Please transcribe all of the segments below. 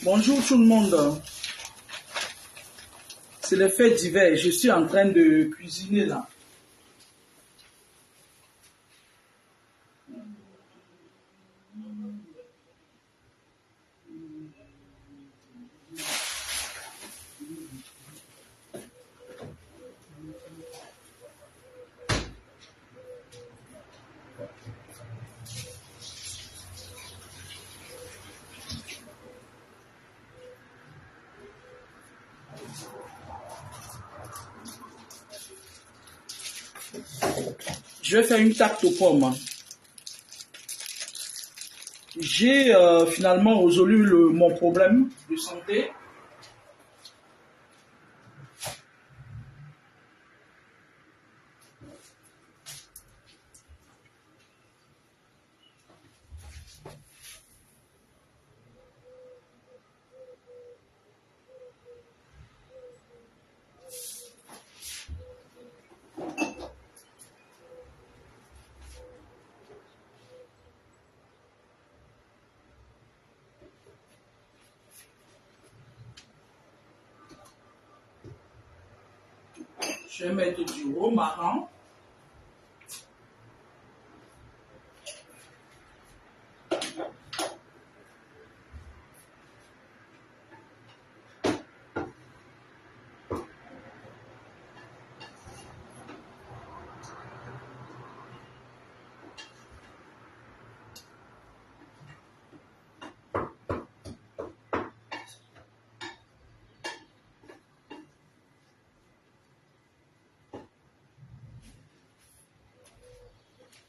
Bonjour tout le monde. C'est le fait divers. Je suis en train de cuisiner là. Je vais faire une tarte aux pommes. J'ai finalement résolu mon problème de santé. Je vais mettre du romarin.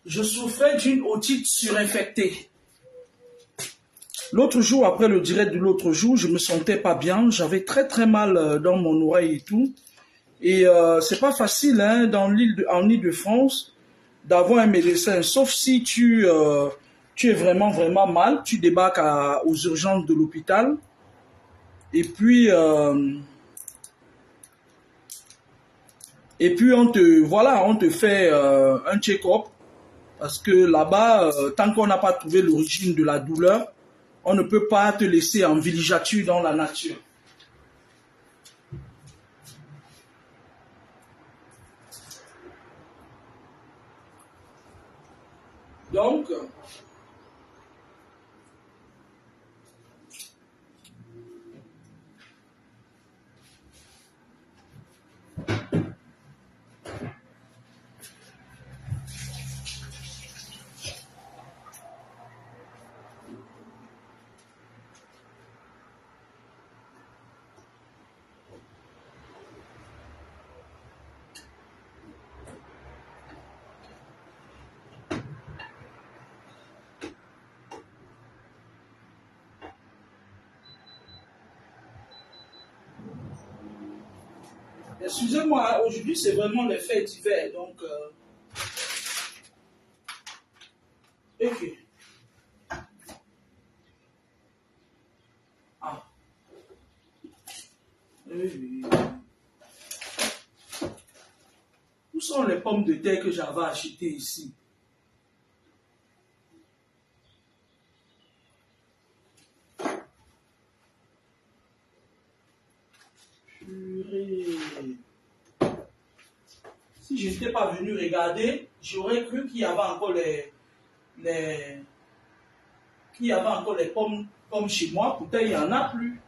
Je souffrais d'une otite surinfectée. L'autre jour, après le direct de l'autre jour, je me sentais pas bien. J'avais très très mal dans mon oreille et tout. Et c'est pas facile hein, en Île-de-France d'avoir un médecin, sauf si tu es vraiment vraiment mal, tu débarques aux urgences de l'hôpital. Et puis on te fait un check-up parce que là-bas, tant qu'on n'a pas trouvé l'origine de la douleur, on ne peut pas te laisser en villégiature dans la nature. Donc, excusez-moi, aujourd'hui c'est vraiment les faits divers, donc ok. Ah, oui. Où sont les pommes de terre que j'avais achetées ici? Purée. Si je n'étais pas venu regarder, j'aurais cru qu'il y avait encore les, qu'il y avait encore les pommes chez moi. Pourtant, il n'y en a plus.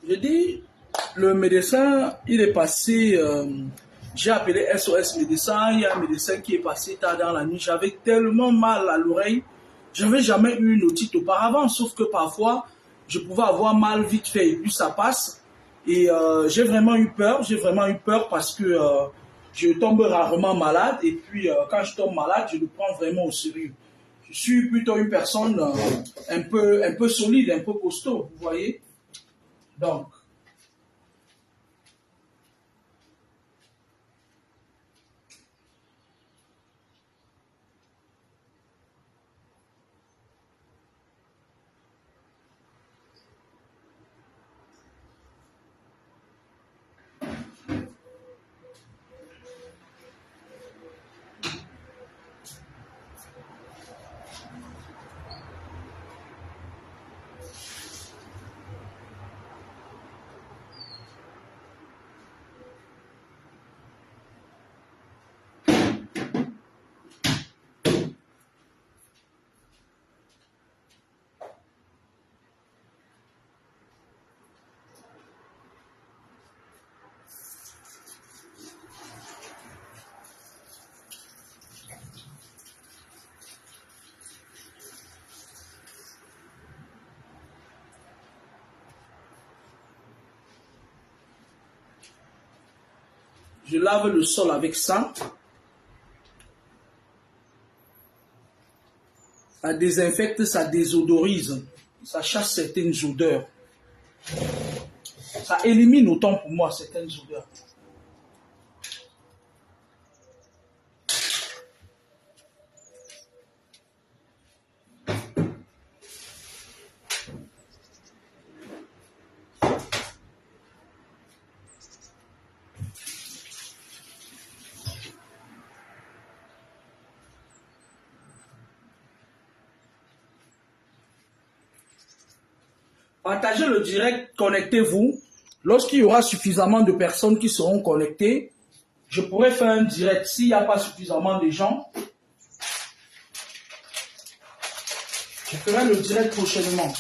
Je dis, le médecin, il est passé, j'ai appelé SOS médecin, il y a un médecin qui est passé tard dans la nuit, j'avais tellement mal à l'oreille, je n'avais jamais eu une otite auparavant, sauf que parfois, je pouvais avoir mal vite fait et puis ça passe. Et j'ai vraiment eu peur parce que je tombe rarement malade et puis quand je tombe malade, je le prends vraiment au sérieux. Je suis plutôt une personne un peu solide, un peu costaud, vous voyez. Donc, je lave le sol avec ça. Ça désinfecte, ça désodorise. Ça chasse certaines odeurs. Ça élimine autant pour moi certaines odeurs. Partagez le direct, connectez-vous. Lorsqu'il y aura suffisamment de personnes qui seront connectées, je pourrai faire un direct. S'il n'y a pas suffisamment de gens, je ferai le direct prochainement.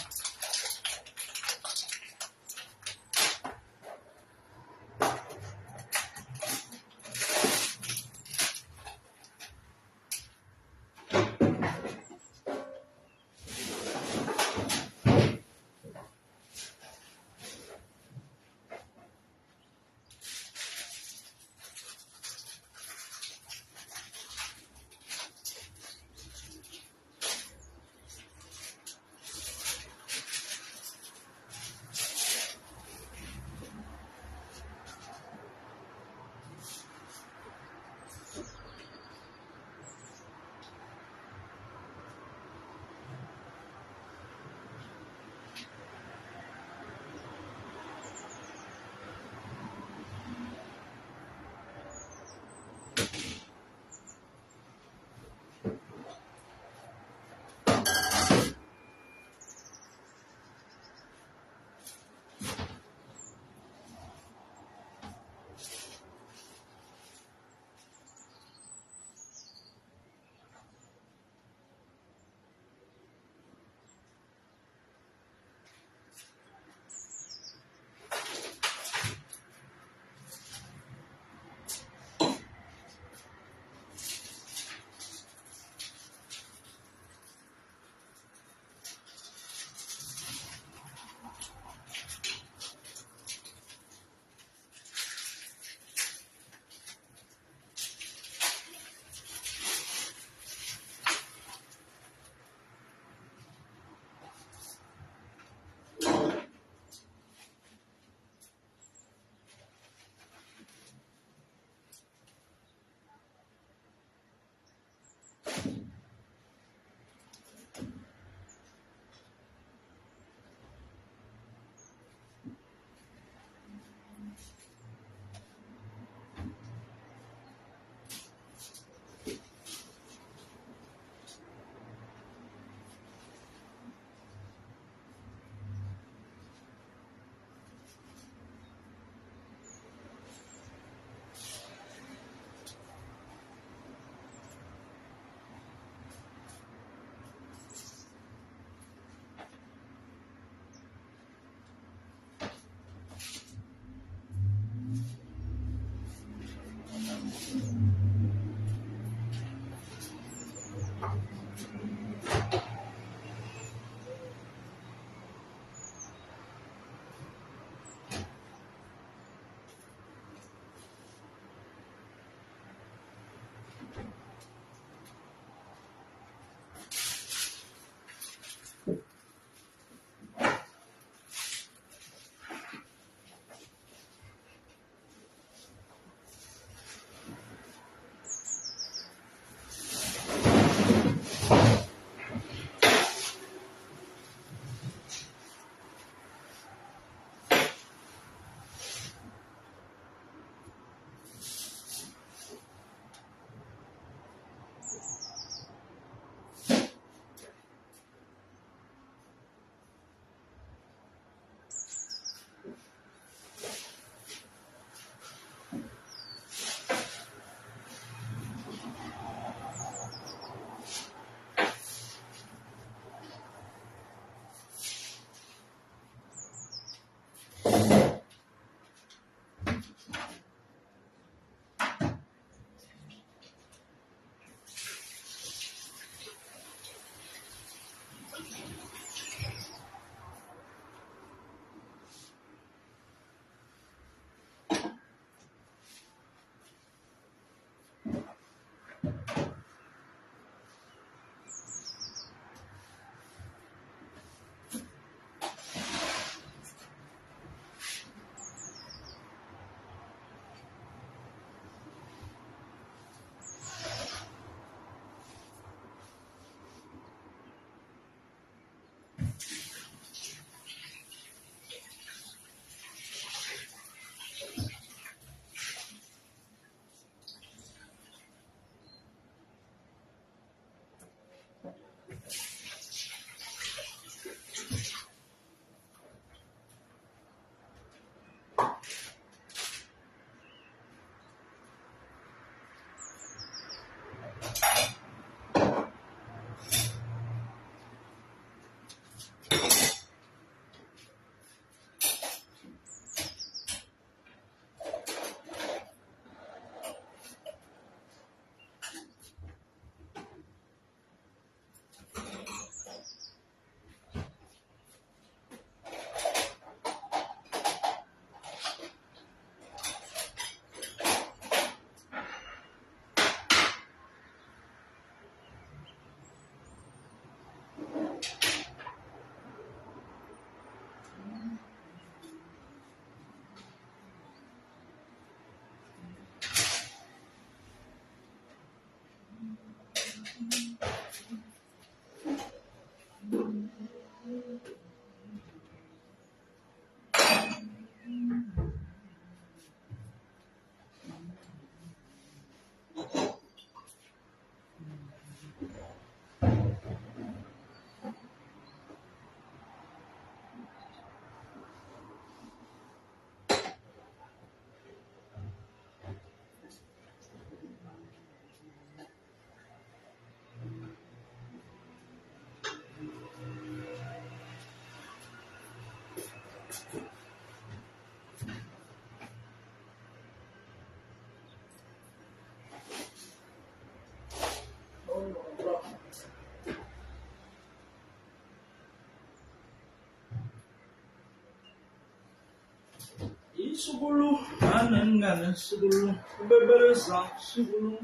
Sugulu, anangana sugulu, bebele sa sugulu.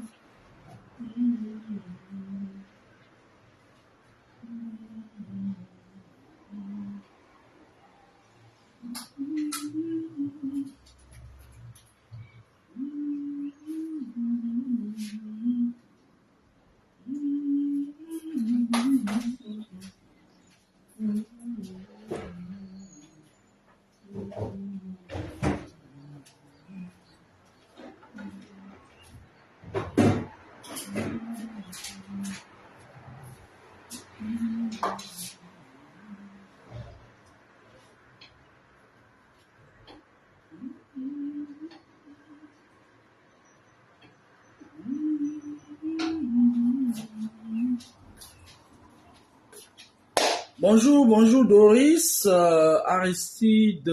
Bonjour, bonjour Doris, Aristide,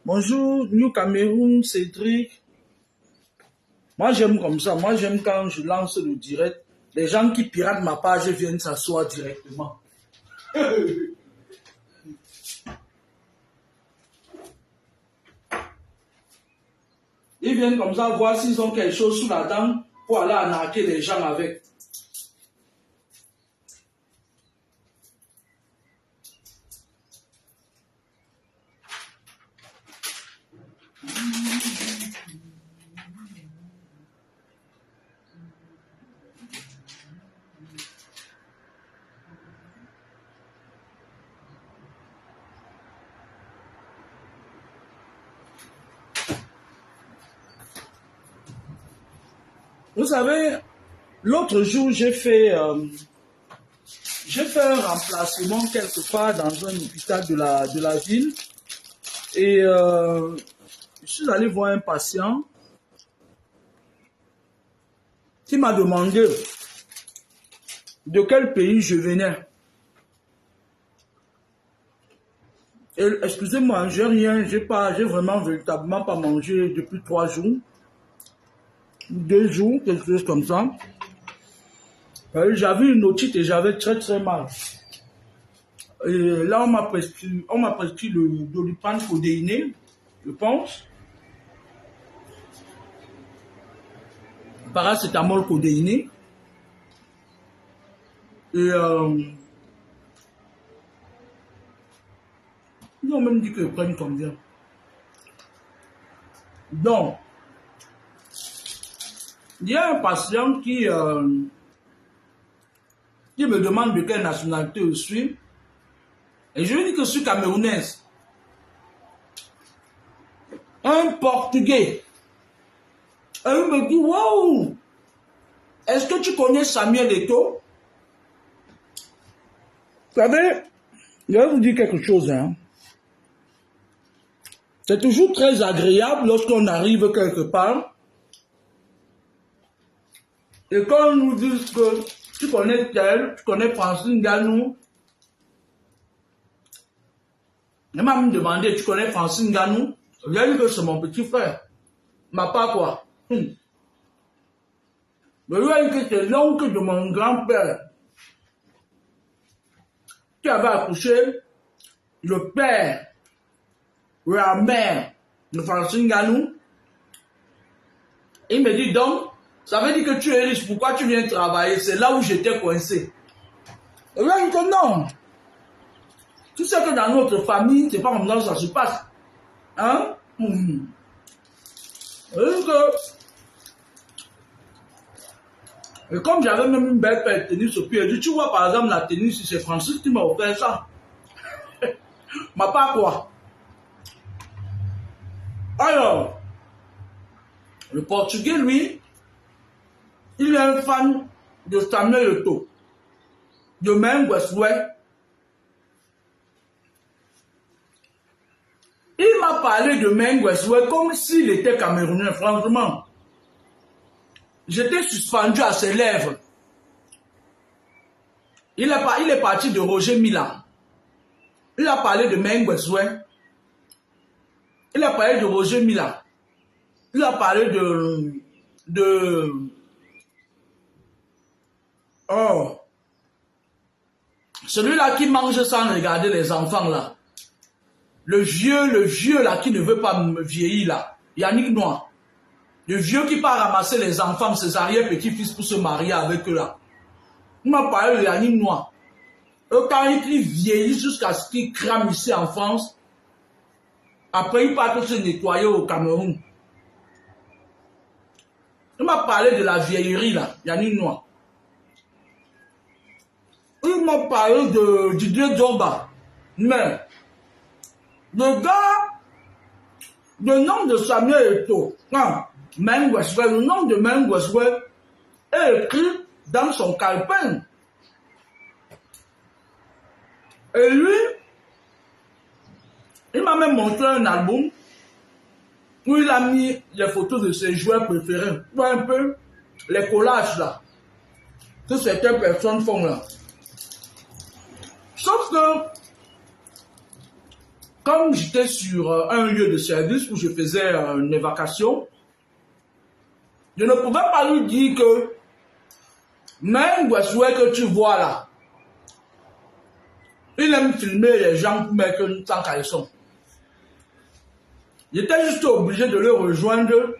bonjour New Cameroun, Cédric. Moi j'aime comme ça, moi j'aime quand je lance le direct, les gens qui piratent ma page viennent s'asseoir directement. Ils viennent comme ça voir s'ils ont quelque chose sous la dent pour aller arnaquer les gens avec. Vous savez, l'autre jour, j'ai fait un remplacement quelque part dans un hôpital de la ville. Et je suis allé voir un patient qui m'a demandé de quel pays je venais. Et excusez-moi, j'ai vraiment véritablement pas mangé depuis 3 jours. 2 jours, quelque chose comme ça. J'avais une otite et j'avais très très mal. Et là, on m'a prescrit le Doliprane codéiné, je pense. Paracétamol codéiné. Et ils ont même dit que je prenne combien. Donc, il y a un patient qui me demande de quelle nationalité je suis. Et je lui dis que je suis camerounaise. Un Portugais. Et il me dit, waouh, est-ce que tu connais Samuel Eto'o? Vous savez, je vais vous dire quelque chose. Hein. C'est toujours très agréable lorsqu'on arrive quelque part. Et quand on nous dit que tu connais tel, tu connais Francine Ganou. Il m'a même demandé, tu connais Francine Ganou? Il a dit que c'est mon petit frère. Ma part quoi? Mais lui a dit que c'est l'oncle de mon grand-père qui avait accouché le père ou la mère de Francine Ganou. Il me dit donc, ça veut dire que tu es riche, pourquoi tu viens travailler? C'est là où j'étais coincé. Et là, il dit que non. Tu sais que dans notre famille, c'est pas comme ça que ça se passe. Hein? Et comme j'avais même une belle paire de tennis au pied, je dis, tu vois par exemple la tennis, c'est Francis qui m'a offert ça. Ma part quoi? Alors, le Portugais, lui, il est un fan de Samuel Eto'o, de Mengweswe. Il m'a parlé de Mengweswe comme s'il était camerounais, franchement. J'étais suspendu à ses lèvres. Il est parti de Roger Mila. Il a parlé de Mengweswe. Il a parlé de Roger Mila. Il a parlé oh. Celui-là qui mange sans regarder les enfants là. Le vieux là qui ne veut pas me vieillir là. Yannick Noir. Le vieux qui part ramasser les enfants, ses arrière-petits-fils pour se marier avec eux là. Il m'a parlé de Yannick Noir. Quand il vieillit jusqu'à ce qu'il crame ici en France, après il part se nettoyer au Cameroun. Il m'a parlé de la vieillerie là, Yannick Noir. Il m'a parlé de Didier Drogba. Mais le gars, le nom de Samuel Eto'o, le nom de Meng Westwell est écrit dans son calepin. Et lui, il m'a même montré un album où il a mis les photos de ses joueurs préférés. Tu vois un peu les collages là que certaines personnes font là. Sauf que, comme j'étais sur un lieu de service où je faisais une évacuation, je ne pouvais pas lui dire que même Westwell que tu vois là, il aime filmer les gens pour mettre sans caleçon. J'étais juste obligé de le rejoindre.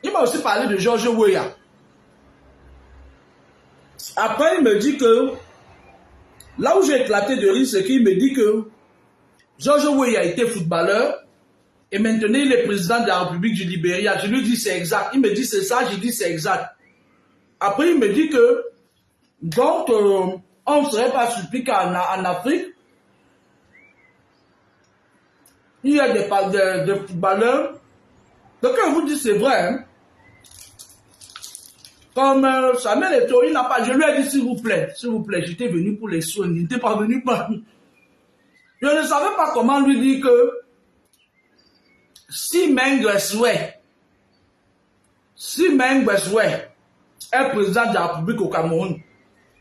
Il m'a aussi parlé de George Weah. Après, il me dit que là où j'ai éclaté de rire, c'est qu'il me dit que George Weah a été footballeur et maintenant il est président de la République du Libéria. Je lui dis c'est exact. Il me dit c'est ça, je dis c'est exact. Après, il me dit que donc on ne serait pas surpris qu'en Afrique, il y a des footballeurs. Donc, quand vous dites c'est vrai, hein? Comme Samuel Eto'o, il n'a pas. Je lui ai dit s'il vous plaît, j'étais venu pour les soins, il n'était pas venu pour. Je ne savais pas comment lui dire que si Meng Westwell est président de la République au Cameroun,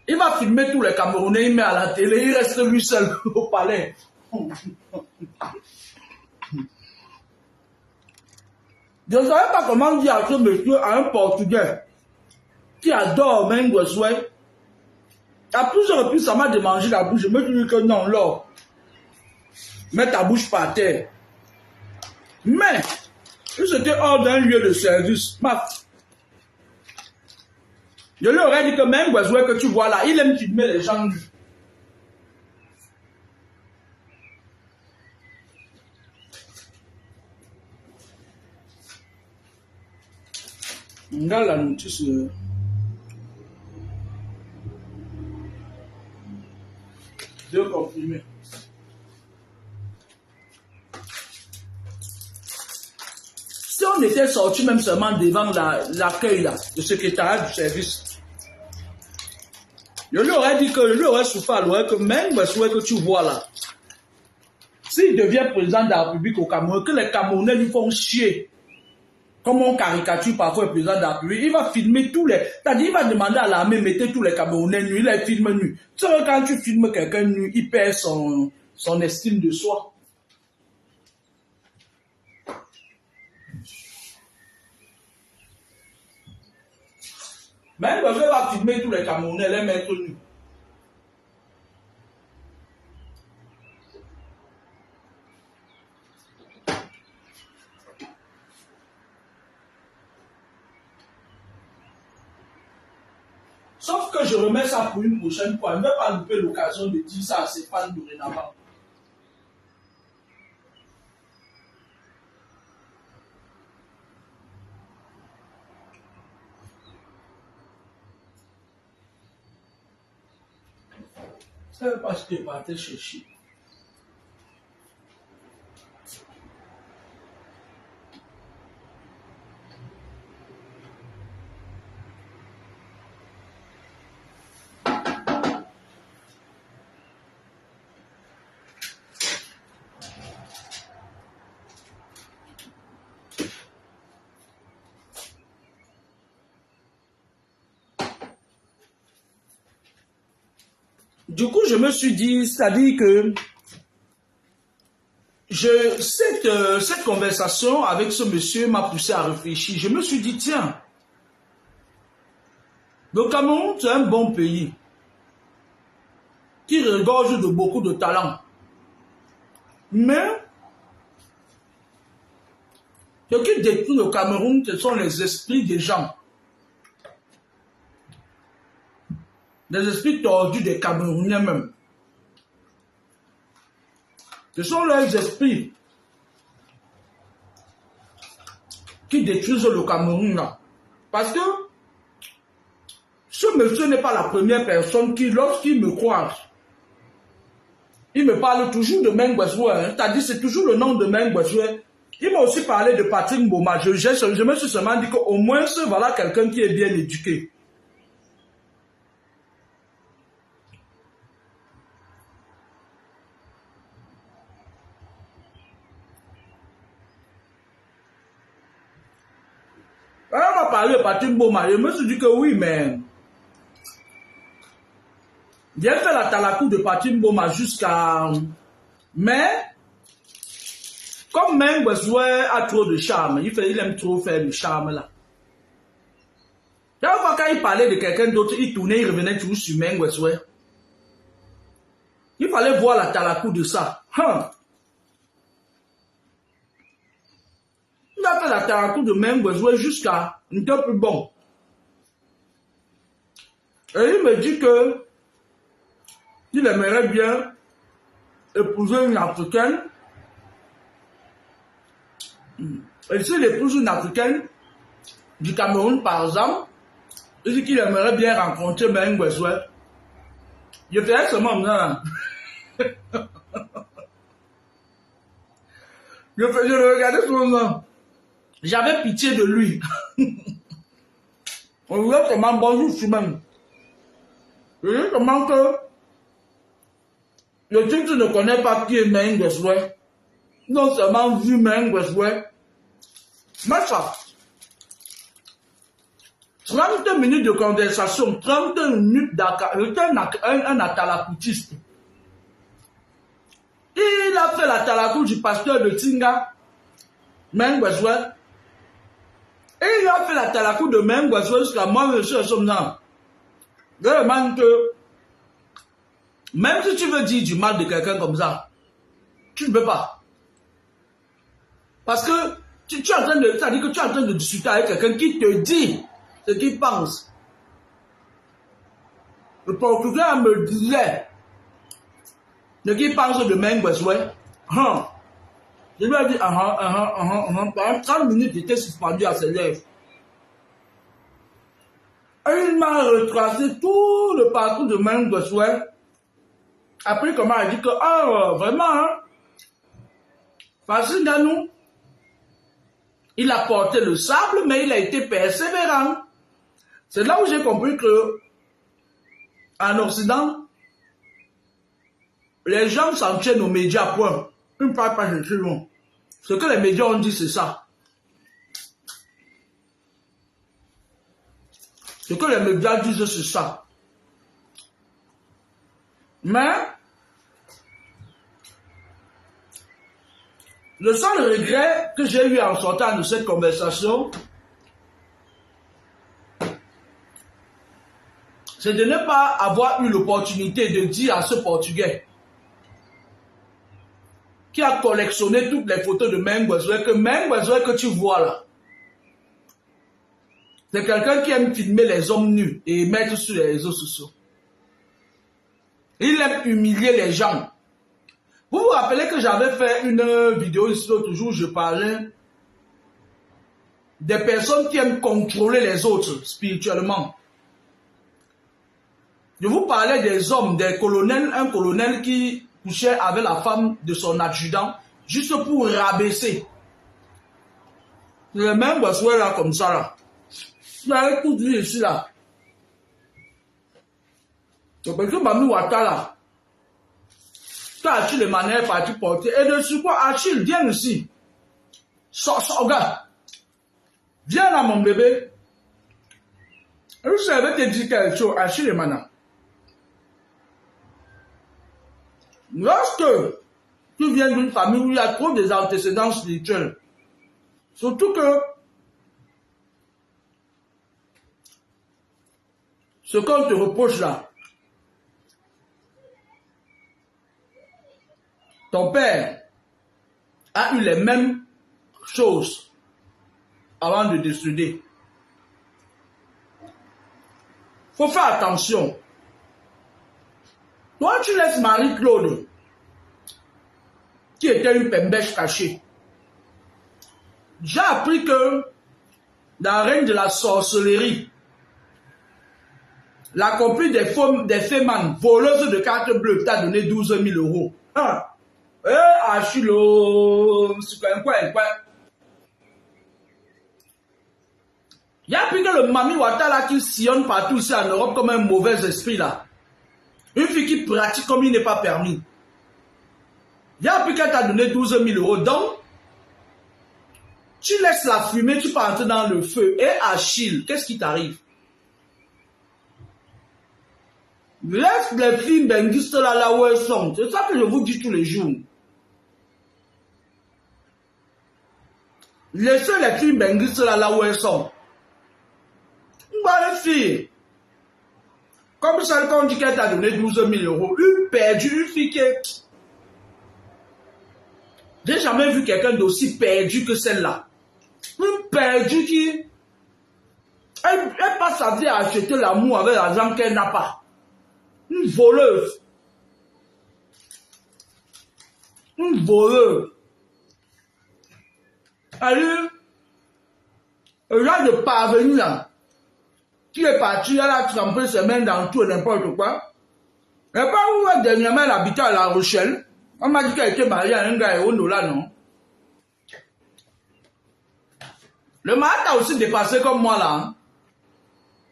il va filmer tous les Camerounais, il met à la télé, il reste lui seul au palais. Je ne savais pas comment dire à ce monsieur, à un Portugais qui adore Meng Westwell. À plusieurs reprises, ça m'a démangé la bouche. Je me suis dit que non, là, mets ta bouche par terre. Mais, si c'était hors d'un lieu de service, je lui aurais dit que Meng Westwell que tu vois là, il aime filmer les gens. On regarde la notice. Je vais confirmer. Si on était sorti même seulement devant l'accueil le secrétariat du service, je lui aurais dit que je lui aurais souffert à l'oreille que même que tu vois là, s'il devient président de la République au Cameroun, que les Camerounais lui font chier. Comme on caricature parfois le président de la République, il va filmer tous les... C'est-à-dire, il va demander à l'armée, mettez tous les Camerounais nus, il les filme nus. Tu sais, quand tu filmes quelqu'un nu, il perd son estime de soi. Même quand il va filmer tous les Camerounais, les mettre nus. Sauf que je remets ça pour une prochaine fois. Je ne vais pas louper l'occasion de dire ça à ses fans dorénavant. C'est parce que je partais chercher. Du coup, je me suis dit, c'est-à-dire que cette conversation avec ce monsieur m'a poussé à réfléchir. Je me suis dit, tiens, le Cameroun, c'est un bon pays qui regorge de beaucoup de talents. Mais ce qui détruit le Cameroun, ce sont les esprits des gens. Les esprits tordus des Camerounais même. Ce sont leurs esprits qui détruisent le Cameroun là. Parce que ce monsieur n'est pas la première personne qui, lorsqu'il me croise, il me parle toujours de Meng Beswe. C'est-à-dire c'est toujours le nom de Meng Beswe. Il m'a aussi parlé de Patrick Mboma. Je me suis seulement dit qu'au moins, voilà quelqu'un qui est bien éduqué. Alors, on m'a parlé de Patrick Mboma. Je me suis dit que oui, mais j'ai fait la talakou de Patrick Mboma jusqu'à... Mais, comme Meng Beswe a trop de charme, il aime trop faire du charme là. Chaque fois quand il parlait de quelqu'un d'autre, il tournait, il revenait toujours sur Meng Beswe. Il fallait voir la talakou de ça. Il a fait la talakou de Meng Beswe jusqu'à un peu plus bon. Et il me dit que il aimerait bien épouser une Africaine. Et s'il épouse une Africaine du Cameroun, par exemple, il dit qu'il aimerait bien rencontrer Meng Beswe. Je faisais seulement ça. Je le regardais son nom. J'avais pitié de lui. On voulait comment bonjour Chimène. Je dis comment que le type ne connaît pas qui est Meng Beswe. Non seulement vu Meng Beswe. Mais ça. 30 minutes de conversation, 30 minutes d'accord. J'étais un atalakoutiste. Il a fait la talakou du pasteur de Tinga, Meng Beswe. Et il a fait la talakou de Meng Beswe jusqu'à moi, monsieur Somnan. Je demande que, même si tu veux dire du mal de quelqu'un comme ça, tu ne peux pas. Parce que tu es en train de, c'est-à-dire que tu es en train de discuter avec quelqu'un qui te dit ce qu'il pense. Le Portugais me disait ce qu'il pense de Meng Beswe. Je lui ai dit, pendant 30 minutes, j'étais suspendu à ses lèvres. Et il m'a retracé tout le parcours de Meng Beswe. Après, comment il dit que, vraiment, facile à nous. Il a porté le sable, mais il a été persévérant. C'est là où j'ai compris que, en Occident, les gens s'en tiennent aux médias, point. Ils ne parlent pas de très long. Ce que les médias ont dit, c'est ça. Ce que les médias disent, c'est ça. Mais, le seul regret que j'ai eu en sortant de cette conversation, c'est de ne pas avoir eu l'opportunité de dire à ce Portugais qui a collectionné toutes les photos de Meng Beswe que tu vois là, c'est quelqu'un qui aime filmer les hommes nus et mettre sur les réseaux sociaux. Il aime humilier les gens. Vous vous rappelez que j'avais fait une vidéo ici l'autre jour où je parlais des personnes qui aiment contrôler les autres spirituellement. Je vous parlais des hommes, des colonels, un colonel qui couchait avec la femme de son adjudant juste pour rabaisser. Le même Beswe là comme ça là. Vous avez tout vu ici là. Le petit Mami Ouattara là. Quand Achille Emmanuel est parti porter. Et de sur quoi Achille, viens ici. Sors, gars. Viens là mon bébé. Et je savais te dire quelque chose, Achille Emmanuel. Lorsque tu viens d'une famille où il y a trop des antécédents spirituels, surtout que ce qu'on te reproche là, ton père a eu les mêmes choses avant de décéder. Faut faire attention. Toi, tu laisses Marie-Claude, qui était une pembèche cachée. J'ai appris que dans le règne de la sorcellerie, la copine des fémans voleuses de cartes bleues t'a donné 12 000 euros. Ah. Achille, c'est quoi? Il y a appris que le Mami Ouattara qui sillonne partout ici en Europe comme un mauvais esprit là. Une fille qui pratique comme il n'est pas permis. Il y a appris qu'elle t'a donné 12 000 euros. Donc, tu laisses la fumée, tu peux entrer dans le feu. Et Achille, qu'est-ce qui t'arrive? Laisse les filles benguistes là où elles sont. C'est ça que je vous dis tous les jours. Laissez les filles benguistes là où elles sont. Bonne fille. Comme celle qu'on dit qu'elle t'a donné 12 000 euros. Une perdue, une fille qui est... J'ai jamais vu quelqu'un d'aussi perdu que celle-là. Une perdue qui... Elle passe sa vie à acheter l'amour avec l'argent qu'elle n'a pas. Une voleuse. Une voleuse. Elle le genre de parvenu là, qui est parti, elle a trempé ses mains dans tout et n'importe quoi. Et pas où dernièrement elle habitait à La Rochelle. On m'a dit qu'elle était mariée à un gars et on là, non? Le mari t'a aussi dépassé comme moi là. Hein?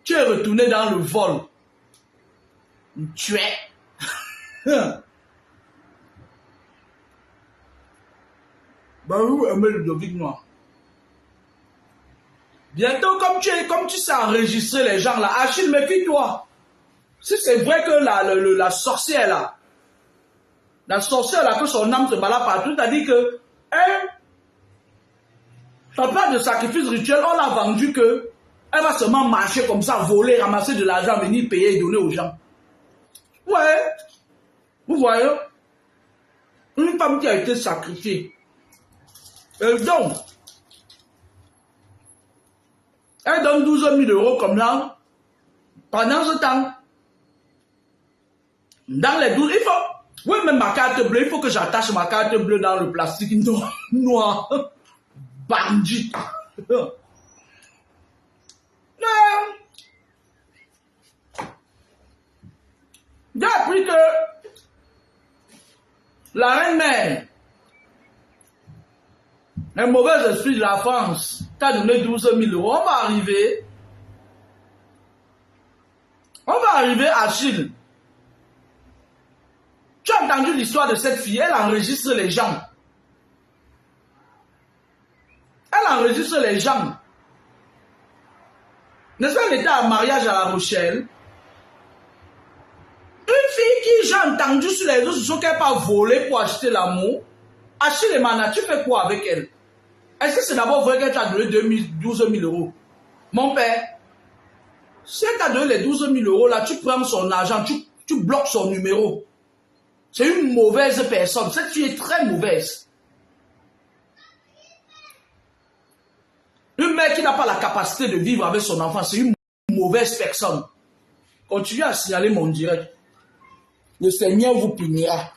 Tu es retourné dans le vol. Tu es. Bah où est Ludovic Noir? Bientôt, comme tu sais enregistrer les gens là, Achille, méfie-toi. Si c'est vrai que la sorcière là, que son âme se balade partout, t'as dit que, son plat de sacrifice rituel, on l'a vendu que, elle va seulement marcher comme ça, voler, ramasser de l'argent, venir payer et donner aux gens. Ouais. Vous voyez? Une femme qui a été sacrifiée. Et donc, elle donne 12 000 euros comme là. Pendant ce temps, dans les 12, il faut... Oui, même ma carte bleue, il faut que j'attache ma carte bleue dans le plastique noir. Bandit. J'ai appris que la reine-mère, un mauvais esprit de la France, t'a donné 12 000 euros. On va arriver à Chine. Tu as entendu l'histoire de cette fille, elle enregistre les gens. Elle enregistre les gens. N'est-ce pas, elle était en mariage à La Rochelle? Une fille qui, j'ai entendu sur les réseaux sociaux qu'elle n'a pas volé pour acheter l'amour. Achille et Mana, tu fais quoi avec elle? Est-ce que c'est d'abord vrai qu'elle t'a donné 12 000 euros? Mon père, si elle t'a donné les 12 000 euros là, tu prends son argent, tu bloques son numéro. C'est une mauvaise personne. Cette fille est très mauvaise. Une mère qui n'a pas la capacité de vivre avec son enfant, c'est une mauvaise personne. Continuez à signaler mon direct. Le Seigneur vous punira.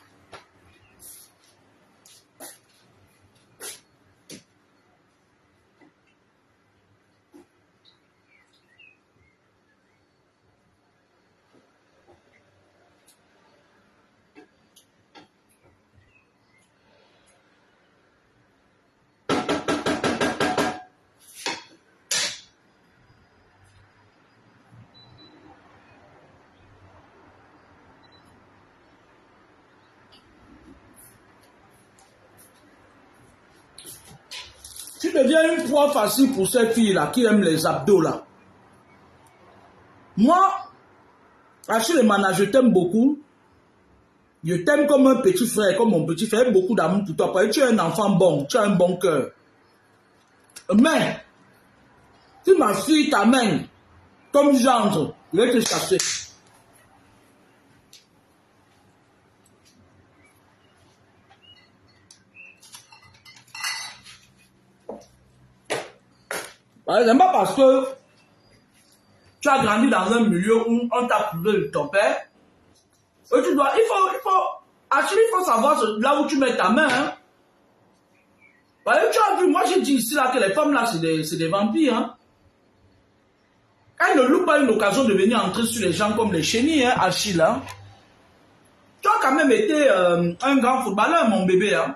Tu deviens une proie facile pour cette fille-là qui aime les abdos là. Moi, Achille et Mana, je t'aime beaucoup. Je t'aime comme un petit frère, comme mon petit frère. Beaucoup d'amour pour toi. Parce que tu es un enfant bon, tu as un bon cœur. Mais, si ma fille t'amène comme gendre, je vais te chasser. C'est pas parce que tu as grandi dans un milieu où on t'a privé de ton père. Et tu dois, il faut savoir là où tu mets ta main. Hein. Tu as vu, moi j'ai dit ici là, que les femmes là, c'est des vampires. Hein. Elles ne louent pas une occasion de venir entrer sur les gens comme les chenilles, hein, Achille. Hein. Tu as quand même été un grand footballeur, mon bébé. Hein.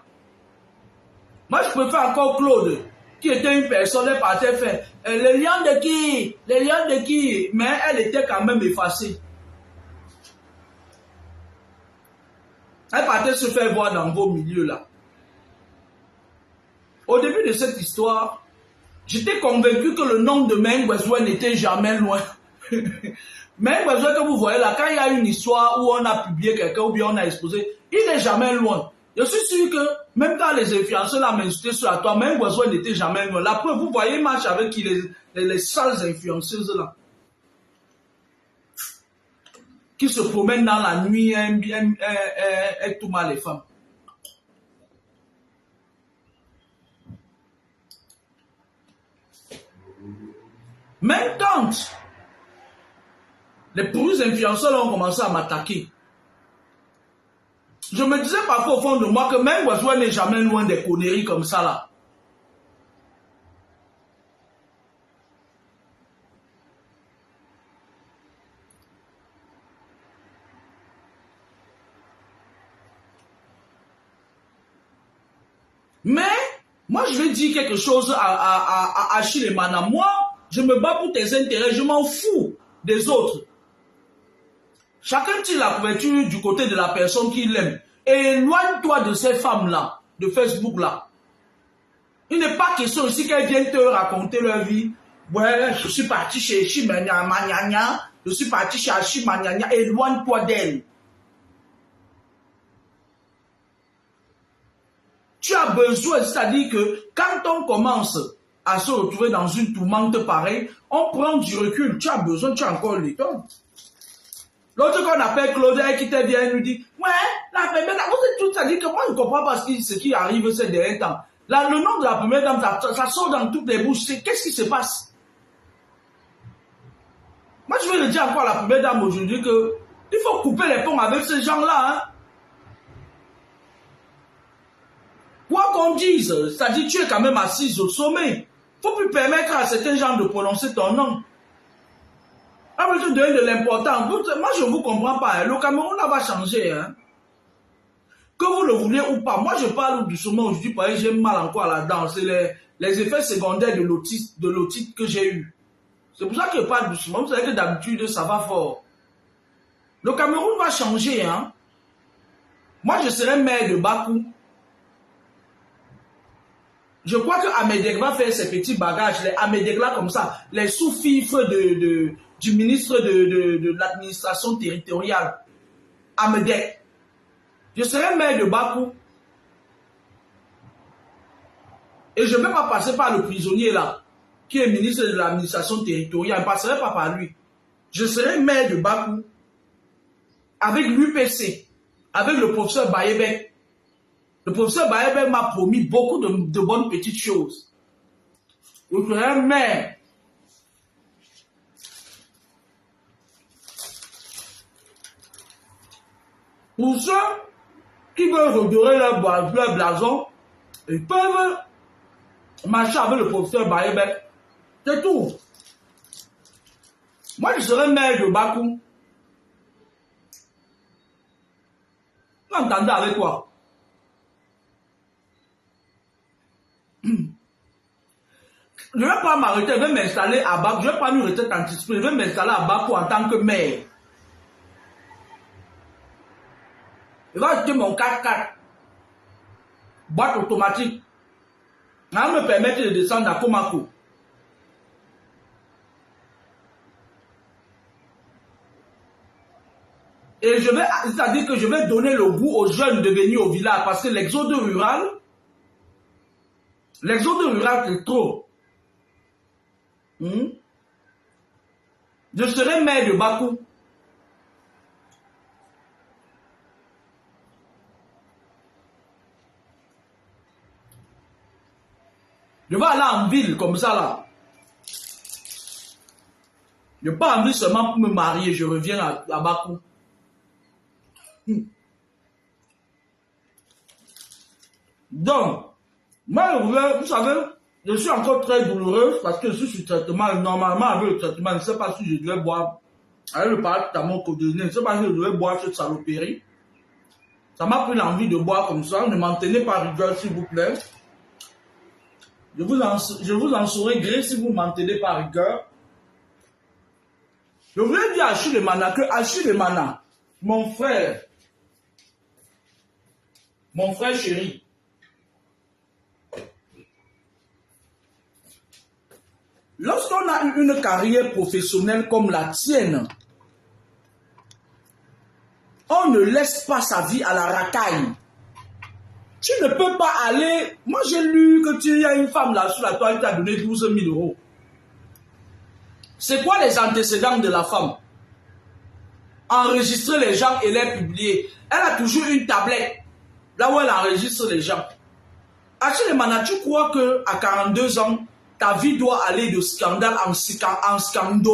Moi, je préfère encore Claude, qui était une personne, elle partait faire les lions de qui? Les lions de qui? Mais elle était quand même effacée. Elle partait se faire voir dans vos milieux là. Au début de cette histoire, j'étais convaincu que le nom de Mengwezwe n'était jamais loin. Mengwezwe que vous voyez là, quand il y a une histoire où on a publié quelqu'un ou bien on a exposé, il n'est jamais loin. Je suis sûr que même quand les influenceurs là m'insultaient sur la toile, Mengwezwe n'était jamais loin. La preuve, vous voyez, il marche avec qui les sales influenceuses là. Qui se promènent dans la nuit et tout mal les femmes. Même quand les plus influenceurs là ont commencé à m'attaquer, je me disais parfois au fond de moi que même Mengwezwe n'est jamais loin des conneries comme ça là. Mais, moi je vais dire quelque chose à Achille et Mana. Moi, je me bats pour tes intérêts, je m'en fous des autres. Chacun tire la couverture du côté de la personne qu'il aime. Et éloigne-toi de ces femmes-là, de Facebook-là. Il n'est pas question ici qu'elles viennent te raconter leur vie. Ouais, je suis parti chez Chimanyanya, je suis parti chez Chimanyanya, éloigne-toi d'elle. Tu as besoin, c'est-à-dire que quand on commence à se retrouver dans une tourmente pareille, on prend du recul. Tu as besoin, tu as encore le temps. L'autre qu'on appelle Claude, qui te vient nous dit, ouais, la première dame, vous êtes tout ça dit que moi je ne comprends pas ce qui arrive ces derniers temps. Là, le nom de la première dame, ça sort dans toutes les bouches. Qu'est-ce qui se passe? Moi, je vais le dire encore à la première dame aujourd'hui que il faut couper les ponts avec ces gens-là. Hein. Quoi qu'on dise, c'est-à-dire tu es quand même assise au sommet. Il ne faut plus permettre à certains gens de prononcer ton nom. Ah, mais tu donnes de l'importance. Moi, je ne vous comprends pas. Hein. Le Cameroun là, va changer. Hein. Que vous le vouliez ou pas. Moi, je parle doucement aujourd'hui parce que j'ai mal encore là-dedans. C'est les effets secondaires de l'otite que j'ai eu. C'est pour ça que je parle doucement. Vous savez que d'habitude, ça va fort. Le Cameroun va changer. Hein. Moi, je serai maire de Bakou. Je crois que Amédek va faire ses petits bagages, les Amédek là comme ça, les sous-fifres du ministre de l'administration territoriale. Amédek. Je serai maire de Bakou. Et je ne vais pas passer par le prisonnier là, qui est ministre de l'administration territoriale. Je ne passerai pas par lui. Je serai maire de Bakou. Avec l'UPC, avec le professeur Bayebek. Le professeur Bayebek m'a promis beaucoup de bonnes petites choses. Je serai maire. Pour ceux qui veulent redorer leur blason, ils peuvent marcher avec le professeur Bayebek. C'est tout. Moi, je serai maire de Bakou. Vous entendez avec quoi? Je ne vais pas m'arrêter, je vais m'installer à Bakou. Je ne vais pas une retraite anticipée, je vais m'installer à Bakou en tant que maire. Je vais acheter mon 4x4. Boîte automatique. Ça va me permettre de descendre à Komako. Et je vais, c'est-à-dire que je vais donner le goût aux jeunes de venir au village parce que l'exode rural, c'est trop. Je serai maire de Bakou. Je vais aller en ville comme ça là. Je n'ai pas envie seulement pour me marier, je reviens à Bakou. Donc, moi, vous savez, je suis encore très douloureuse parce que je suis sur traitement. Normalement, avec le traitement, je ne sais pas si je devais boire. Avec le paracétamol coordonné, je ne sais pas si je devais boire cette saloperie. Ça m'a pris l'envie de boire comme ça. Ne m'en tenez pas rigueur, s'il vous plaît. Je vous en saurai gré si vous m'en tenez pas rigueur. Je voulais dire à Achille Mana que Achille Mana, mon frère chéri, lorsqu'on a eu une carrière professionnelle comme la tienne, on ne laisse pas sa vie à la racaille. Tu ne peux pas aller... Moi, j'ai lu que tu y a une femme là sur la toile qui t'a donné 12 000 euros. C'est quoi les antécédents de la femme? Enregistrer les gens et les publier. Elle a toujours une tablette là où elle enregistre les gens. Achille Mana, tu crois qu'à 42 ans, ta vie doit aller de scandale en scandale?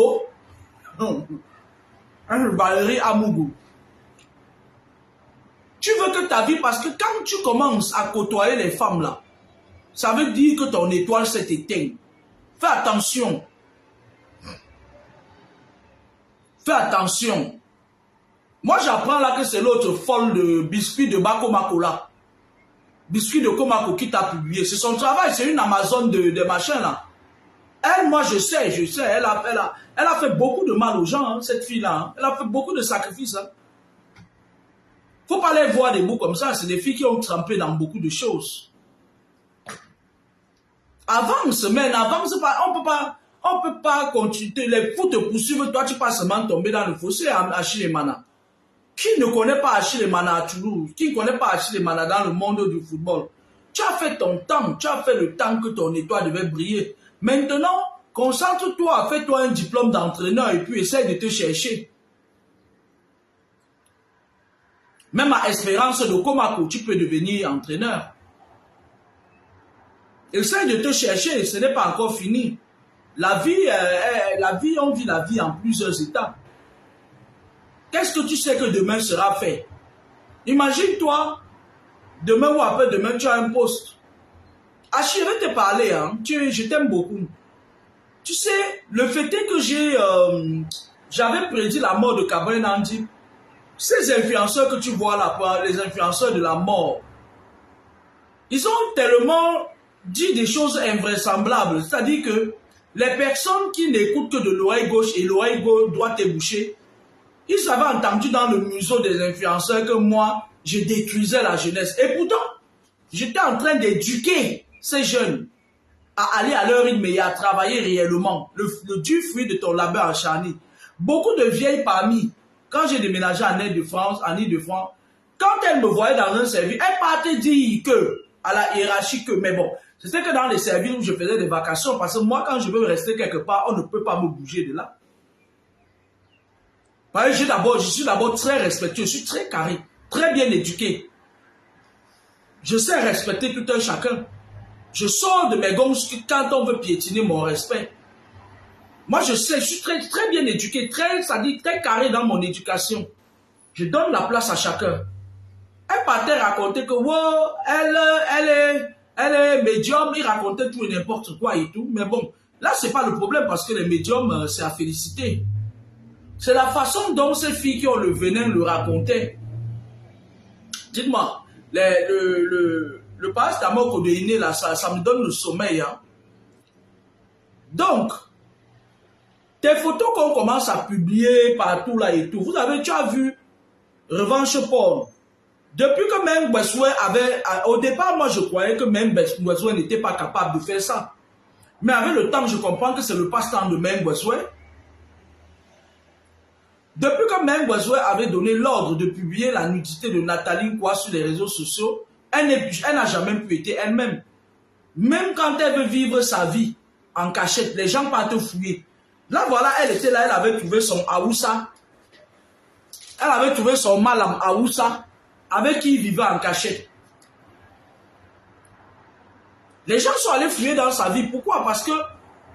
Valérie Amougou. Tu veux que ta vie, parce que quand tu commences à côtoyer les femmes là, ça veut dire que ton étoile s'est éteinte. Fais attention. Fais attention. Moi j'apprends là que c'est l'autre folle de biscuit de Bako Makola. Biscuit de Komako qui t'a publié. C'est son travail, c'est une Amazon de machin là. Elle, moi je sais, elle a fait beaucoup de mal aux gens, hein, cette fille-là. Hein. Elle a fait beaucoup de sacrifices. Hein. Faut pas les voir des bouts comme ça, c'est des filles qui ont trempé dans beaucoup de choses. Avance, mais avance pas, on peut pas continuer, les fous te poursuivent, toi tu pas seulement tomber dans le fossé à Achille Mana. Qui ne connaît pas Achille Mana à Toulouse? Qui ne connaît pas Achille Mana dans le monde du football? Tu as fait ton temps, tu as fait le temps que ton étoile devait briller. Maintenant, concentre-toi, fais-toi un diplôme d'entraîneur et puis essaye de te chercher. Même à Espérance de Komako, tu peux devenir entraîneur. Essaye de te chercher, ce n'est pas encore fini. La vie, on vit la vie en plusieurs étapes. Qu'est-ce que tu sais que demain sera fait? Imagine-toi, demain ou après-demain, tu as un poste. Achille, je vais te parler, hein. Je t'aime beaucoup. Tu sais, le fait est que j'avais prédit la mort de Cabré Nandi. Ces influenceurs que tu vois là, les influenceurs de la mort, ils ont tellement dit des choses invraisemblables. C'est-à-dire que les personnes qui n'écoutent que de l'oreille gauche et l'oreille droite est bouchée, ils avaient entendu dans le museau des influenceurs que moi, je détruisais la jeunesse. Et pourtant, j'étais en train d'éduquer ces jeunes à aller à leur rythme et à travailler réellement. Le dur fruit de ton labeur acharné. Beaucoup de vieilles parmi, quand j'ai déménagé en Île-de-France, quand elles me voyaient dans un service, elles partaient dire que, à la hiérarchie que, mais bon, c'était que dans les services où je faisais des vacations, parce que moi, quand je veux rester quelque part, on ne peut pas me bouger de là. Je suis d'abord très respectueux, je suis très carré, très bien éduqué. Je sais respecter tout un chacun. Je sors de mes gonds quand on veut piétiner mon respect. Moi, je sais, je suis très bien éduqué, très carré dans mon éducation. Je donne la place à chacun. Elle partait raconter que wow, elle est médium, il racontait tout et n'importe quoi et tout. Mais bon, là, c'est pas le problème parce que les médiums, c'est à féliciter. C'est la façon dont ces filles qui ont le venin le racontaient. Dites-moi, le paracétamol codéiné, là, ça me donne le sommeil. Hein. Donc, tes photos qu'on commence à publier partout là et tout, tu as vu Revanche Paul. Depuis que Meng Beswe avait, au départ, moi je croyais que Meng Beswe n'était pas capable de faire ça. Mais avec le temps, je comprends que c'est le passe-temps de Meng Beswe. Depuis que Meng Beswe avait donné l'ordre de publier la nudité de Nathalie Kwa sur les réseaux sociaux, elle n'a jamais pu être elle-même. Même quand elle veut vivre sa vie en cachette, les gens partent fouiller. Là, voilà, elle était là, elle avait trouvé son Aoussa. Elle avait trouvé son Malam Aoussa, avec qui il vivait en cachette. Les gens sont allés fouiller dans sa vie. Pourquoi? Parce que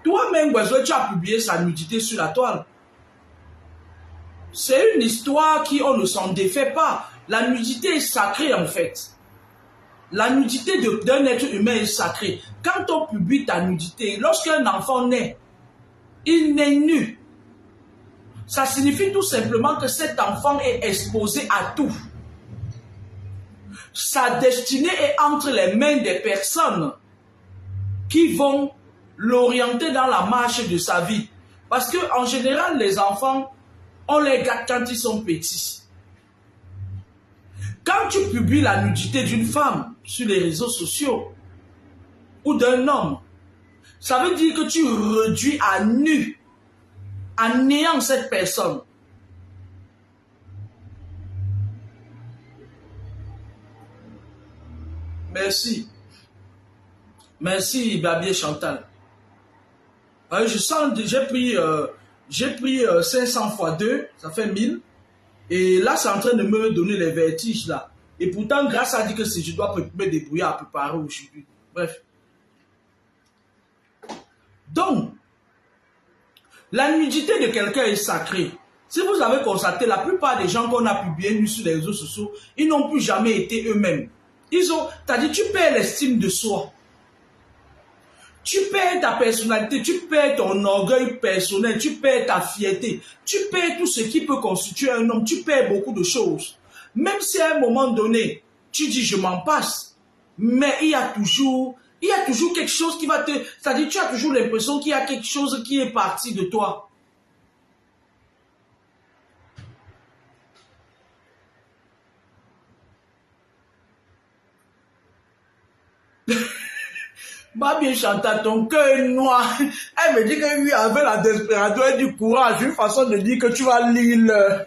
toi-même, tu as publié sa nudité sur la toile. c'est une histoire qui, on ne s'en défait pas. La nudité est sacrée en fait. La nudité d'un être humain est sacrée. Quand on publie ta nudité, lorsqu'un enfant naît, il naît nu. Ça signifie tout simplement que cet enfant est exposé à tout. Sa destinée est entre les mains des personnes qui vont l'orienter dans la marche de sa vie. Parce qu'en général, les enfants, on les gâte quand ils sont petits. Quand tu publies la nudité d'une femme sur les réseaux sociaux ou d'un homme, ça veut dire que tu réduis à nu, à néant cette personne. Merci. Merci, Babier Chantal. Je sens, j'ai pris 500 fois 2, ça fait 1000. Et là, c'est en train de me donner les vertiges là. Et pourtant, grâce à Dieu que si je dois me débrouiller à préparer aujourd'hui. Bref. Donc, la nudité de quelqu'un est sacrée. Si vous avez constaté, la plupart des gens qu'on a publiés nus sur les réseaux sociaux, ils n'ont plus jamais été eux-mêmes. C'est-à-dire, tu perds l'estime de soi. Tu perds ta personnalité, tu perds ton orgueil personnel, tu perds ta fierté, tu perds tout ce qui peut constituer un homme, tu perds beaucoup de choses. Même si à un moment donné, tu dis je m'en passe, mais il y a toujours quelque chose qui va te... C'est-à-dire tu as toujours l'impression qu'il y a quelque chose qui est parti de toi. Bien Chantal, ton cœur est noir. Elle me dit que lui, avec la desperation et du courage, une façon de dire que tu vas lire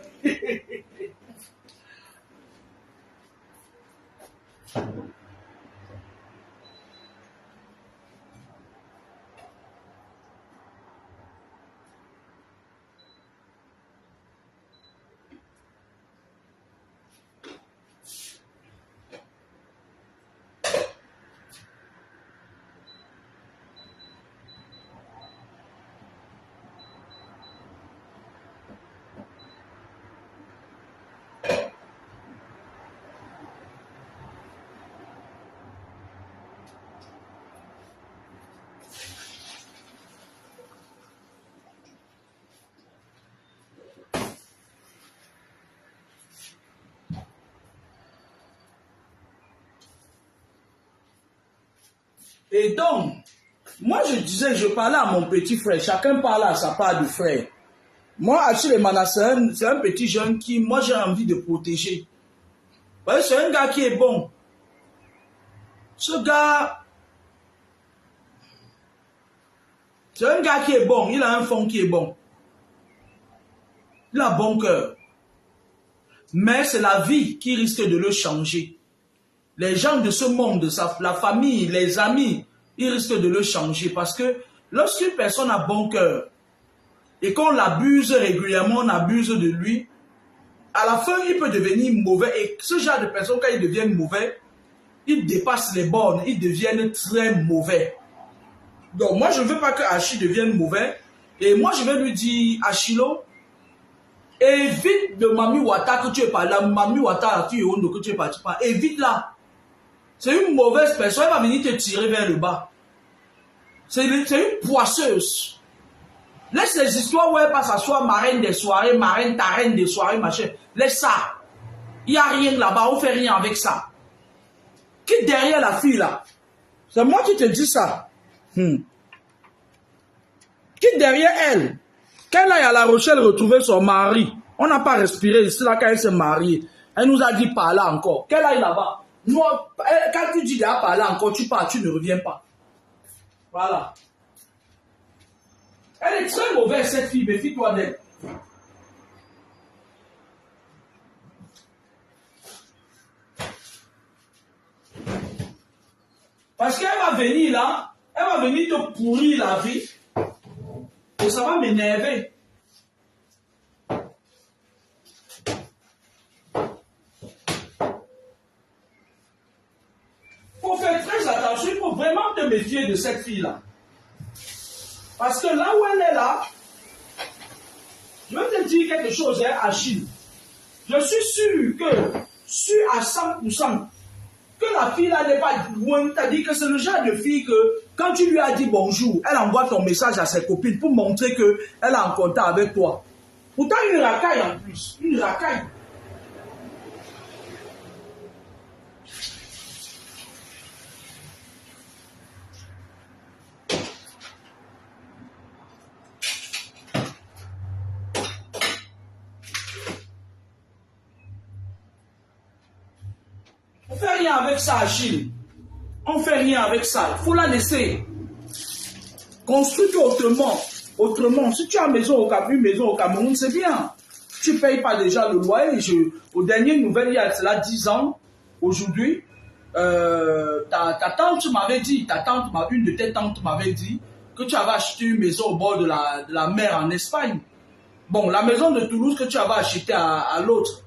Et donc, moi je disais, je parlais à mon petit frère, chacun parle à sa part de frère. Moi, Achille Mana, c'est un petit jeune qui, moi j'ai envie de protéger. Parce que c'est un gars qui est bon. Ce gars, c'est un gars qui est bon, il a un fond qui est bon. Il a bon cœur. Mais c'est la vie qui risque de le changer. Les gens de ce monde, la famille, les amis, ils risquent de le changer parce que lorsqu'une personne a bon cœur et qu'on l'abuse régulièrement, on abuse de lui, à la fin, il peut devenir mauvais. Et ce genre de personnes, quand ils deviennent mauvais, ils dépassent les bornes, ils deviennent très mauvais. Donc moi, je ne veux pas que Achille devienne mauvais. Et moi, je vais lui dire, Achilo, évite de Mami Wata que tu es pas là, Mami Wata que tu es parti pas, évite-la. C'est une mauvaise personne, elle va venir te tirer vers le bas. C'est une poisseuse. Laisse les histoires où elle passe à soi, marraine des soirées, marraine, ta reine des soirées, machin. Laisse ça. Il n'y a rien là-bas, on ne fait rien avec ça. Qui derrière la fille là? C'est moi qui te dis ça. Qui derrière elle? Qu'elle aille à La Rochelle retrouver son mari. On n'a pas respiré ici là quand elle s'est mariée. Elle nous a dit par là encore. Qu'elle aille là-bas. Moi, quand tu dis d'ailleurs par là encore, tu pars, tu ne reviens pas. Voilà. Elle est très mauvaise cette fille, méfie-toi d'elle. Parce qu'elle va venir là, elle va venir te pourrir la vie. Et ça va m'énerver. Faut faire très attention, il faut vraiment te méfier de cette fille-là. Parce que là où elle est là, Je vais te dire quelque chose, hein, Achille. Je suis sûr à 100%, que la fille là n'est pas loin. C'est-à-dire que c'est le genre de fille que quand tu lui as dit bonjour, elle envoie ton message à ses copines pour montrer qu'elle est en contact avec toi. Pourtant, une racaille en plus. Une racaille. On fait rien avec ça, Achille. On fait rien avec ça. Il faut la laisser. Construis autrement. Autrement. Si tu as une maison au Cameroun, c'est bien. Tu ne payes pas déjà le loyer. Aux dernières nouvelles, il y a cela 10 ans, aujourd'hui, ta tante m'avait dit, une de tes tantes m'avait dit que tu avais acheté une maison au bord de la mer en Espagne. Bon, la maison de Toulouse que tu avais achetée à l'autre,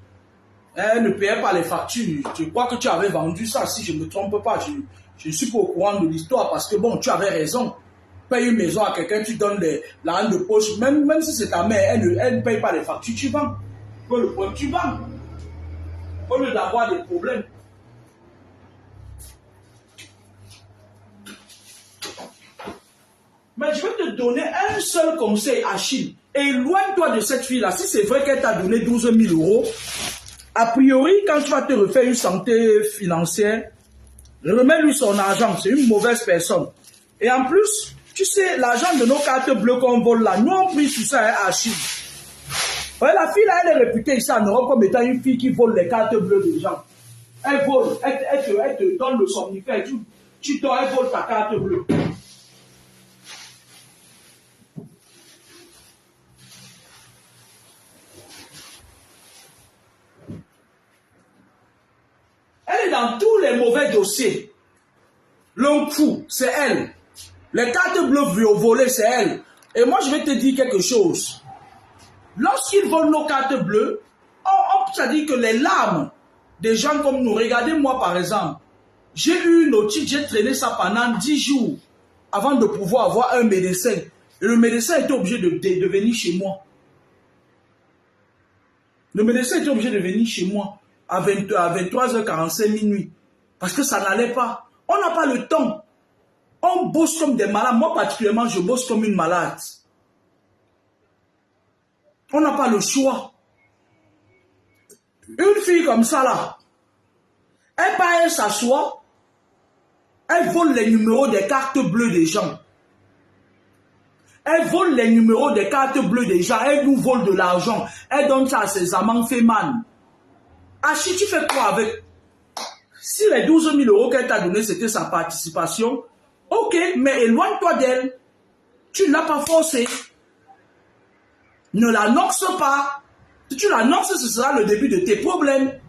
elle ne payait pas les factures. Je crois que tu avais vendu ça, si je ne me trompe pas. Je ne suis pas au courant de l'histoire parce que bon, tu avais raison. Paye une maison à quelqu'un, tu donnes la rente de poche, même si c'est ta mère, elle ne paye pas les factures, tu vends. Pour le problème, tu vends. Au lieu d'avoir des problèmes. Mais je vais te donner un seul conseil, Achille. Éloigne-toi de cette fille-là. Si c'est vrai qu'elle t'a donné 12 000 euros, a priori, quand tu vas te refaire une santé financière, remets-lui son argent. C'est une mauvaise personne. Et en plus, tu sais, l'argent de nos cartes bleues qu'on vole là, nous on prie sur ça, hein, Achille. Ouais, la fille là, elle est réputée ici en Europe comme étant une fille qui vole les cartes bleues des gens. Elle vole, elle te donne le somnifère, tu dors, elle vole ta carte bleue. Elle est dans tous les mauvais dossiers. L'homme fou, c'est elle. Les cartes bleues volées, c'est elle. Et moi, je vais te dire quelque chose. Lorsqu'ils volent nos cartes bleues, ça dit que les larmes des gens comme nous, regardez-moi par exemple, j'ai eu une otite, j'ai traîné ça pendant 10 jours avant de pouvoir avoir un médecin. Et le médecin était obligé de venir chez moi. Le médecin était obligé de venir chez moi à 23h45 minuit. Parce que ça n'allait pas. On n'a pas le temps. On bosse comme des malades. Moi particulièrement, je bosse comme une malade. On n'a pas le choix. Une fille comme ça là, elle part, elle s'assoit, elle vole les numéros des cartes bleues des gens. Elle vole les numéros des cartes bleues des gens, elle nous vole de l'argent. Elle donne ça à ses amants féminin. Achille, tu fais quoi avec? Si les 12 000 euros qu'elle t'a donné, c'était sa participation, ok, mais éloigne-toi d'elle. Tu ne l'as pas forcée. Ne la noxe pas. Si tu la noxes, ce sera le début de tes problèmes.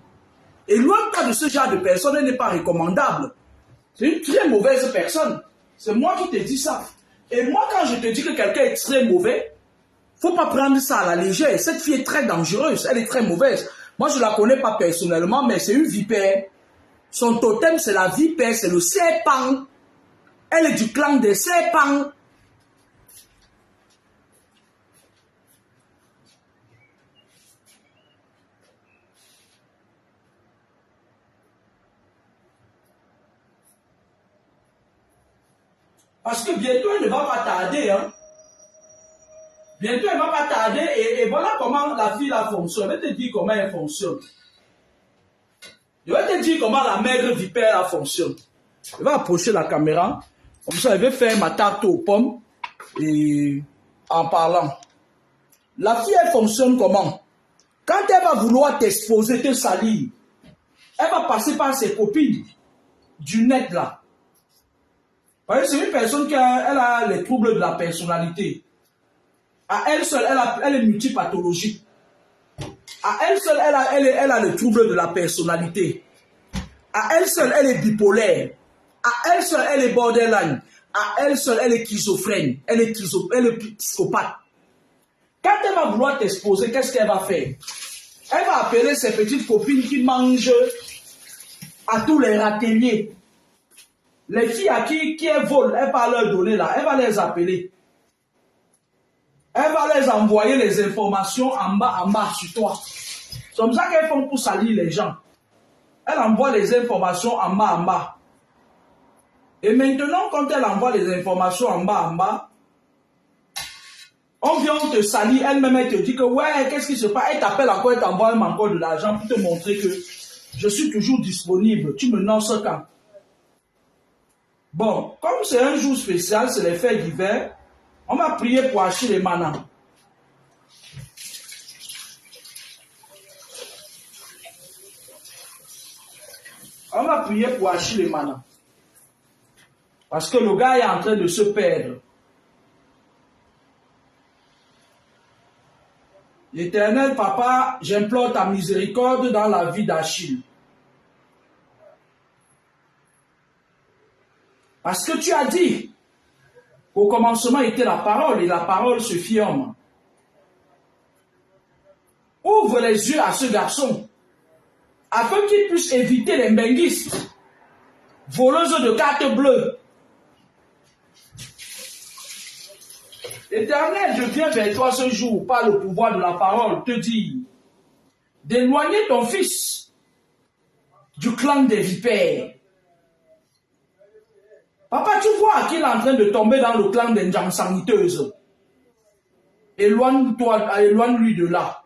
Éloigne-toi de ce genre de personne, elle n'est pas recommandable. C'est une très mauvaise personne. C'est moi qui te dis ça. Et moi, quand je te dis que quelqu'un est très mauvais, il ne faut pas prendre ça à la légère. Cette fille est très dangereuse, elle est très mauvaise. Moi, je ne la connais pas personnellement, mais c'est une vipère. Son totem, c'est la vipère, c'est le serpent. Elle est du clan des serpents. Parce que bientôt, elle ne va pas tarder. Hein. Bientôt, elle ne va pas tarder. Et voilà comment la fille là fonctionne. Je vais te dire comment elle fonctionne. Je vais te dire comment la maigre vipère là fonctionne. Je vais approcher la caméra. Comme ça, je vais faire ma tarte aux pommes. Et en parlant. La fille, elle fonctionne comment? Quand elle va vouloir t'exposer, te salir, elle va passer par ses copines du net là. C'est une personne qui a les troubles de la personnalité. À elle seule, elle est multipathologique. À elle seule, elle a le trouble de la personnalité. À elle seule, elle est bipolaire. À elle seule, elle est borderline. À elle seule, elle est schizophrène. Elle est psychopathe. Quand elle va vouloir t'exposer, qu'est-ce qu'elle va faire? Elle va appeler ses petites copines qui mangent à tous les râteliers. Les filles à qui elles volent, elle va leur donner là, elle va les appeler. Elle va les envoyer les informations en bas sur toi. C'est comme ça qu'elles font pour salir les gens. Elle envoie les informations en bas. Et maintenant, quand elle envoie les informations en bas, on vient te salir, elle-même elle te dit que ouais, qu'est-ce qui se passe? Elle t'appelle encore, elle t'envoie encore de l'argent pour te montrer que je suis toujours disponible. Tu me lances quand? Bon, comme c'est un jour spécial, c'est les fêtes d'hiver, on va prier pour Achille Mana. On va prier pour Achille Mana. Parce que le gars est en train de se perdre. L'Éternel, Papa, j'implore ta miséricorde dans la vie d'Achille. Parce que tu as dit qu'au commencement était la parole et la parole se fit homme. Ouvre les yeux à ce garçon afin qu'il puisse éviter les benguistes, voleuses de cartes bleues. Éternel, je viens vers toi ce jour par le pouvoir de la parole te dire d'éloigner ton fils du clan des vipères. Papa, tu vois qu'il est en train de tomber dans le clan des gens saniteuses. Éloigne-toi, éloigne-lui de là.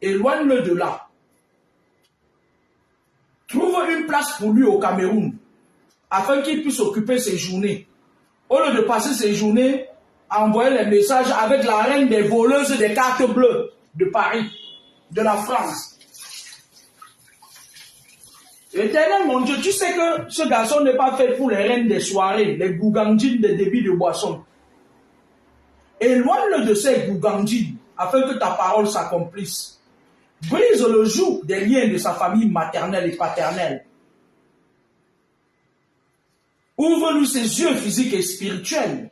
Éloigne-le de là. Trouve une place pour lui au Cameroun afin qu'il puisse occuper ses journées. Au lieu de passer ses journées à envoyer les messages avec la reine des voleuses des cartes bleues de Paris, de la France. Éternel, mon Dieu, tu sais que ce garçon n'est pas fait pour les reines des soirées, les gougandines des débits de boissons. Éloigne-le de ces gougandines afin que ta parole s'accomplisse. Brise le joug des liens de sa famille maternelle et paternelle. Ouvre-lui ses yeux physiques et spirituels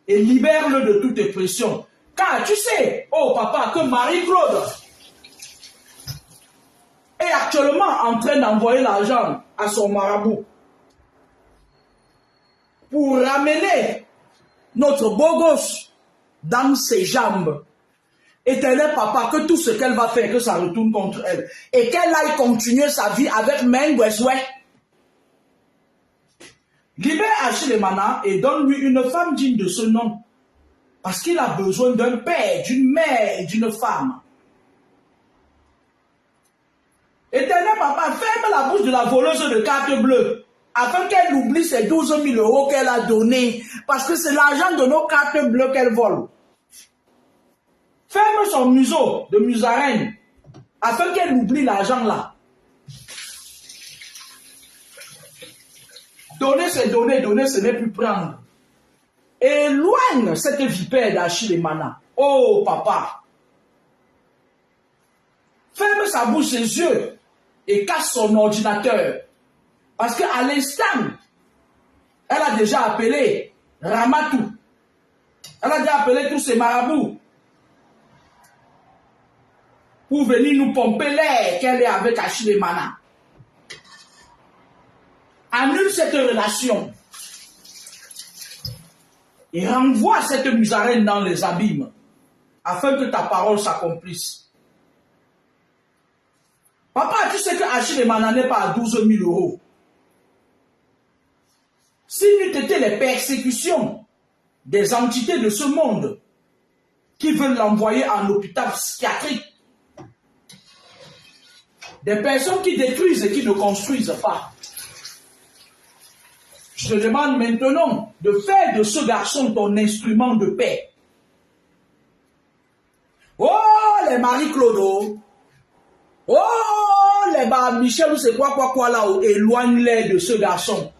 et libère-le de toute pression. Car tu sais, oh papa, que Marie-Claude est actuellement en train d'envoyer l'argent à son marabout pour ramener notre beau gosse dans ses jambes. Éternel papa, que tout ce qu'elle va faire, que ça retourne contre elle. Et qu'elle aille continuer sa vie avec Mengweswe. Libère Achille Mana et donne-lui une femme digne de ce nom. Parce qu'il a besoin d'un père, d'une mère et d'une femme. Éternel papa, ferme la bouche de la voleuse de cartes bleues. Afin qu'elle oublie ces 12 000 € qu'elle a donnés. Parce que c'est l'argent de nos cartes bleues qu'elle vole. Ferme son museau de musaraigne. Afin qu'elle oublie l'argent là. Donner, c'est donner. Donner, ce n'est plus prendre. Éloigne cette vipère d'Achille Mana. Oh, papa. Ferme sa bouche, ses yeux. Et casse son ordinateur. Parce qu'à l'instant, elle a déjà appelé Ramatou. Elle a déjà appelé tous ses marabouts. Pour venir nous pomper l'air qu'elle est avec Achille Mana. Annule cette relation. Et renvoie cette musaraigne dans les abîmes. Afin que ta parole s'accomplisse. Papa, tu sais que Achille Mana n'est pas à 12 000 €. Si n'eût été les persécutions des entités de ce monde qui veulent l'envoyer en hôpital psychiatrique, des personnes qui détruisent et qui ne construisent pas. Je te demande maintenant de faire de ce garçon ton instrument de paix. Oh, les Marie-Claude. Oh, les Michel ou c'est quoi là, éloigne-les de ce garçon.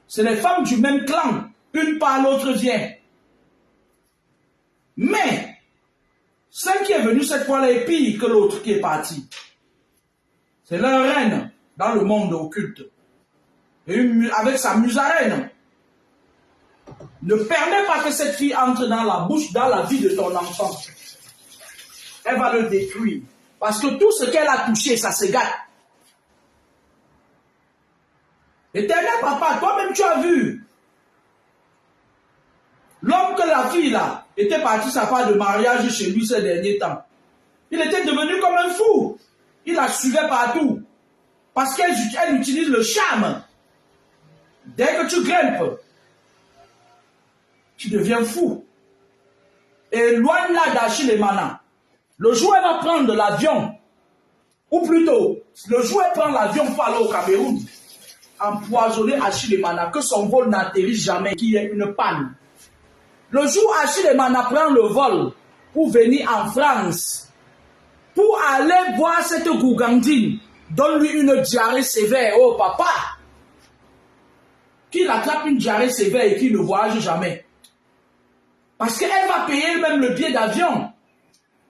C'est les femmes du même clan. Une par l'autre vient. Mais, celle qui est venue cette fois-là est pire que l'autre qui est parti. C'est leur reine dans le monde occulte. Et avec sa musaraigne. Ne permets pas que cette fille entre dans la bouche, dans la vie de ton enfant. Elle va le détruire. Parce que tout ce qu'elle a touché, ça se gâte. Éternel papa, toi-même tu as vu L'homme que la fille là était partie sa part de mariage chez lui ces derniers temps, il était devenu comme un fou. Il la suivait partout. Parce qu'elle utilise le charme. Dès que tu grimpes, tu deviens fou. Éloigne-la d'Achille et Mana. Le jour où elle va prendre l'avion, ou plutôt, le jour où elle prend l'avion pour aller au Cameroun, empoisonner Achille et Mana, que son vol n'atterrisse jamais, qu'il y ait une panne. Le jour où Achille et Mana prend le vol pour venir en France, pour aller voir cette gougandine, donne-lui une diarrhée sévère. Oh papa, qu'il attrape une diarrhée sévère et qu'il ne voyage jamais. Parce qu'elle va payer même le billet d'avion.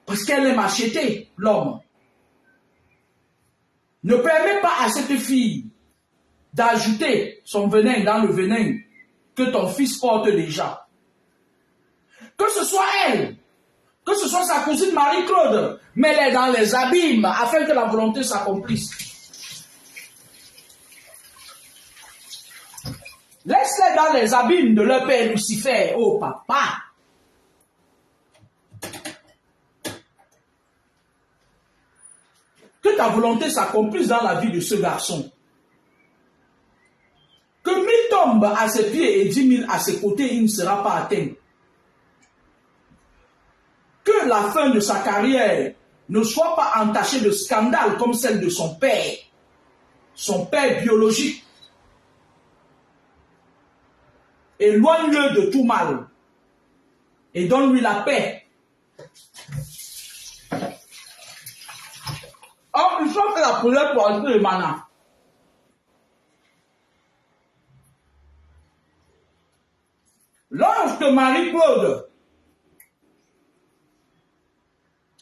Parce qu'elle aime acheter, l'homme. Ne permets pas à cette fille d'ajouter son venin dans le venin que ton fils porte déjà. Que ce soit elle, que ce soit sa cousine Marie-Claude, mets-les dans les abîmes afin que la volonté s'accomplisse. Laisse-les dans les abîmes de leur père Lucifer, oh papa. Que ta volonté s'accomplisse dans la vie de ce garçon. Que 1000 tombent à ses pieds et 10 000 à ses côtés, il ne sera pas atteint. Que la fin de sa carrière ne soit pas entachée de scandale comme celle de son père biologique. Éloigne-le de tout mal et donne-lui la paix. Or, il faut faire la prière pour Achille et Mana. Lorsque Marie-Claude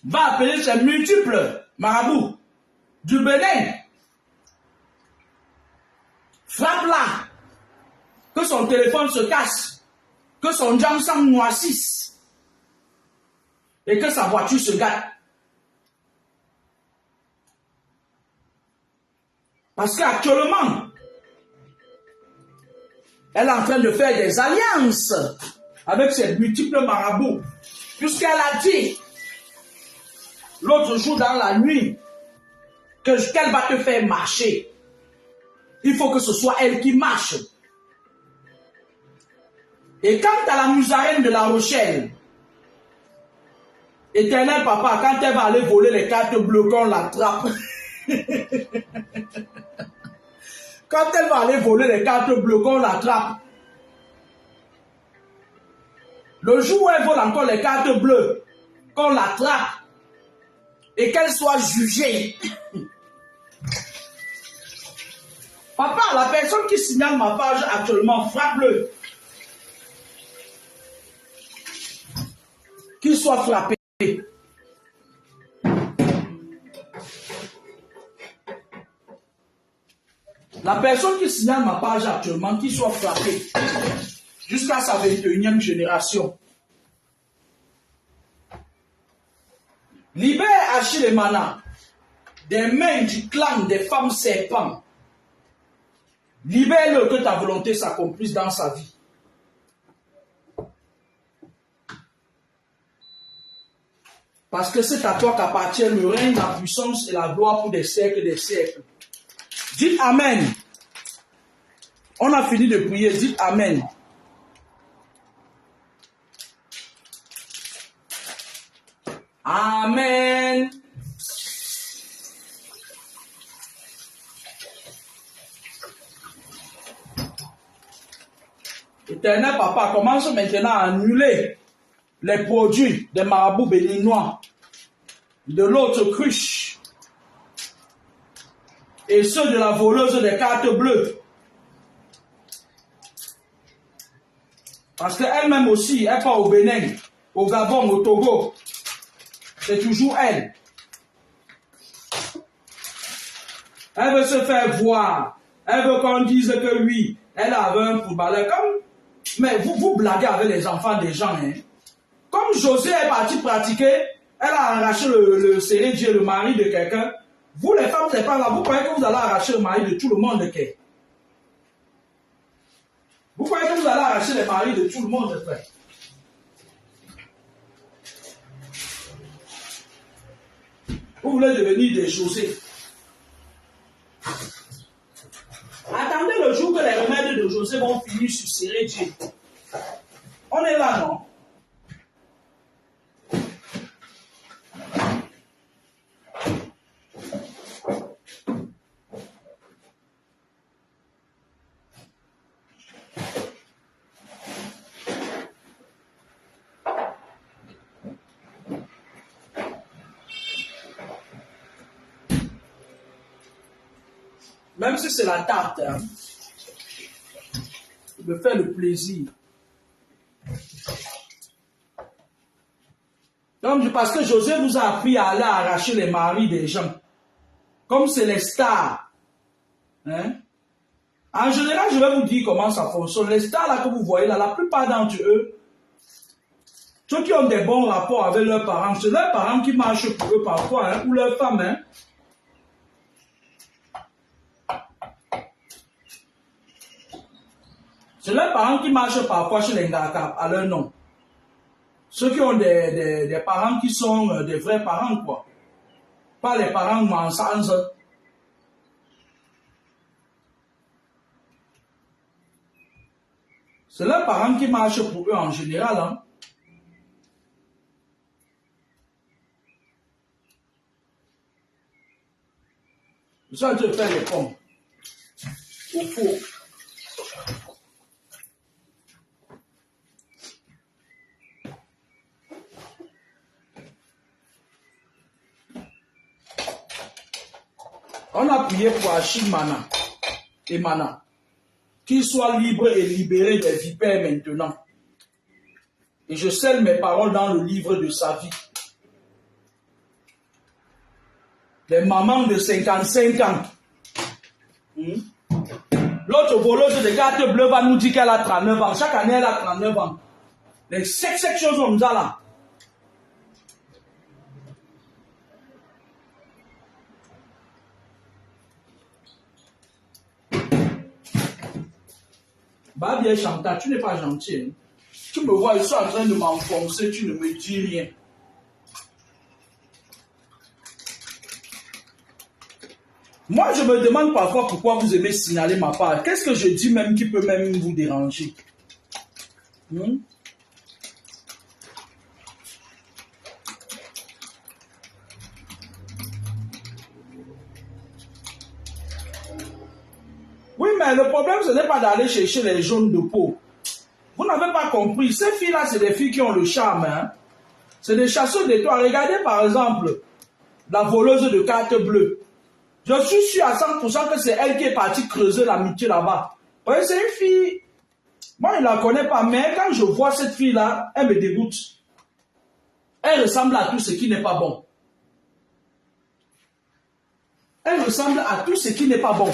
va appeler ses multiples marabouts du Bénin, frappe-la, que son téléphone se casse, que son Jansang noississe et que sa voiture se gâte. Parce qu'actuellement, elle est en train de faire des alliances avec ses multiples marabouts. Puisqu'elle a dit l'autre jour dans la nuit qu'elle va te faire marcher. Il faut que ce soit elle qui marche. Et quant à la musarène de La Rochelle, éternel papa, quand elle va aller voler les cartes bleues, qu'on l'attrape. Quand elle va aller voler les cartes bleues, qu'on l'attrape. Le jour où elle vole encore les cartes bleues, qu'on l'attrape et qu'elle soit jugée. Papa, la personne qui signale ma page actuellement, frappe-le. Qu'il soit frappé. La personne qui signale ma page actuellement, qu'il soit frappé jusqu'à sa 21e génération. Libère Achille et Mana des mains du clan des femmes serpents. Libère-le, que ta volonté s'accomplisse dans sa vie. Parce que c'est à toi qu'appartient le règne, la puissance et la gloire pour des siècles et des siècles. Dites Amen. On a fini de prier, dites Amen. Amen. Éternel papa, commence maintenant à annuler les produits des marabouts béninois, de l'autre cruche et ceux de la voleuse des cartes bleues. Parce qu'elle-même aussi, elle part au Bénin, au Gabon, au Togo. C'est toujours elle. Elle veut se faire voir. Elle veut qu'on dise que oui, elle avait un footballeur. Mais vous blaguez avec les enfants des gens. Hein. Comme José est parti pratiquer, elle a arraché le serré Dieu, le mari de quelqu'un. Vous les femmes, c'est pas là. Vous croyez que vous allez arracher le mari de tout le monde, Vous croyez que vous allez arracher les maris de tout le monde, frère? Vous voulez devenir des José. Attendez le jour que les remèdes de José vont finir sur serrer Dieu. On est là, non? Même si c'est la tarte, hein, il me fait le plaisir. Donc, parce que José vous a appris à aller arracher les maris des gens. Comme c'est les stars. Hein? En général, je vais vous dire comment ça fonctionne. Les stars là que vous voyez là, la plupart d'entre eux, ceux qui ont des bons rapports avec leurs parents, c'est leurs parents qui marchent pour eux parfois, hein, ou leurs femmes. Hein. C'est leurs parents qui marchent parfois chez les Ngaka à leur nom. Ceux qui ont des parents qui sont des vrais parents, quoi. Pas les parents mensonges. C'est leurs parents qui marchent pour eux en général. Hein. Ça, je fais les ponts. Au faux. On a prié pour Achille Mana et Mana, qu'il soit libre et libéré des vipères maintenant. Et je scelle mes paroles dans le livre de sa vie. Les mamans de 55 ans. L'autre voleuse de cartes bleues va nous dire qu'elle a 39 ans. Chaque année, elle a 39 ans. Les cette choses comme ça là. Bah bien Chantal, tu n'es pas gentil. Hein? Tu me vois, je suis en train de m'enfoncer, tu ne me dis rien. Moi, je me demande parfois pourquoi vous aimez signaler ma part. Qu'est-ce que je dis même qui peut même vous déranger? Oui, mais le problème, ce n'est pas d'aller chercher les jaunes de peau. Vous n'avez pas compris. Ces filles-là, c'est des filles qui ont le charme. Hein? C'est des chasseurs d'étoiles. Regardez par exemple la voleuse de cartes bleues. Je suis sûr à 100% que c'est elle qui est partie creuser l'amitié là-bas. Vous voyez, c'est une fille. Moi, je ne la connais pas, mais quand je vois cette fille-là, elle me dégoûte. Elle ressemble à tout ce qui n'est pas bon. Elle ressemble à tout ce qui n'est pas bon.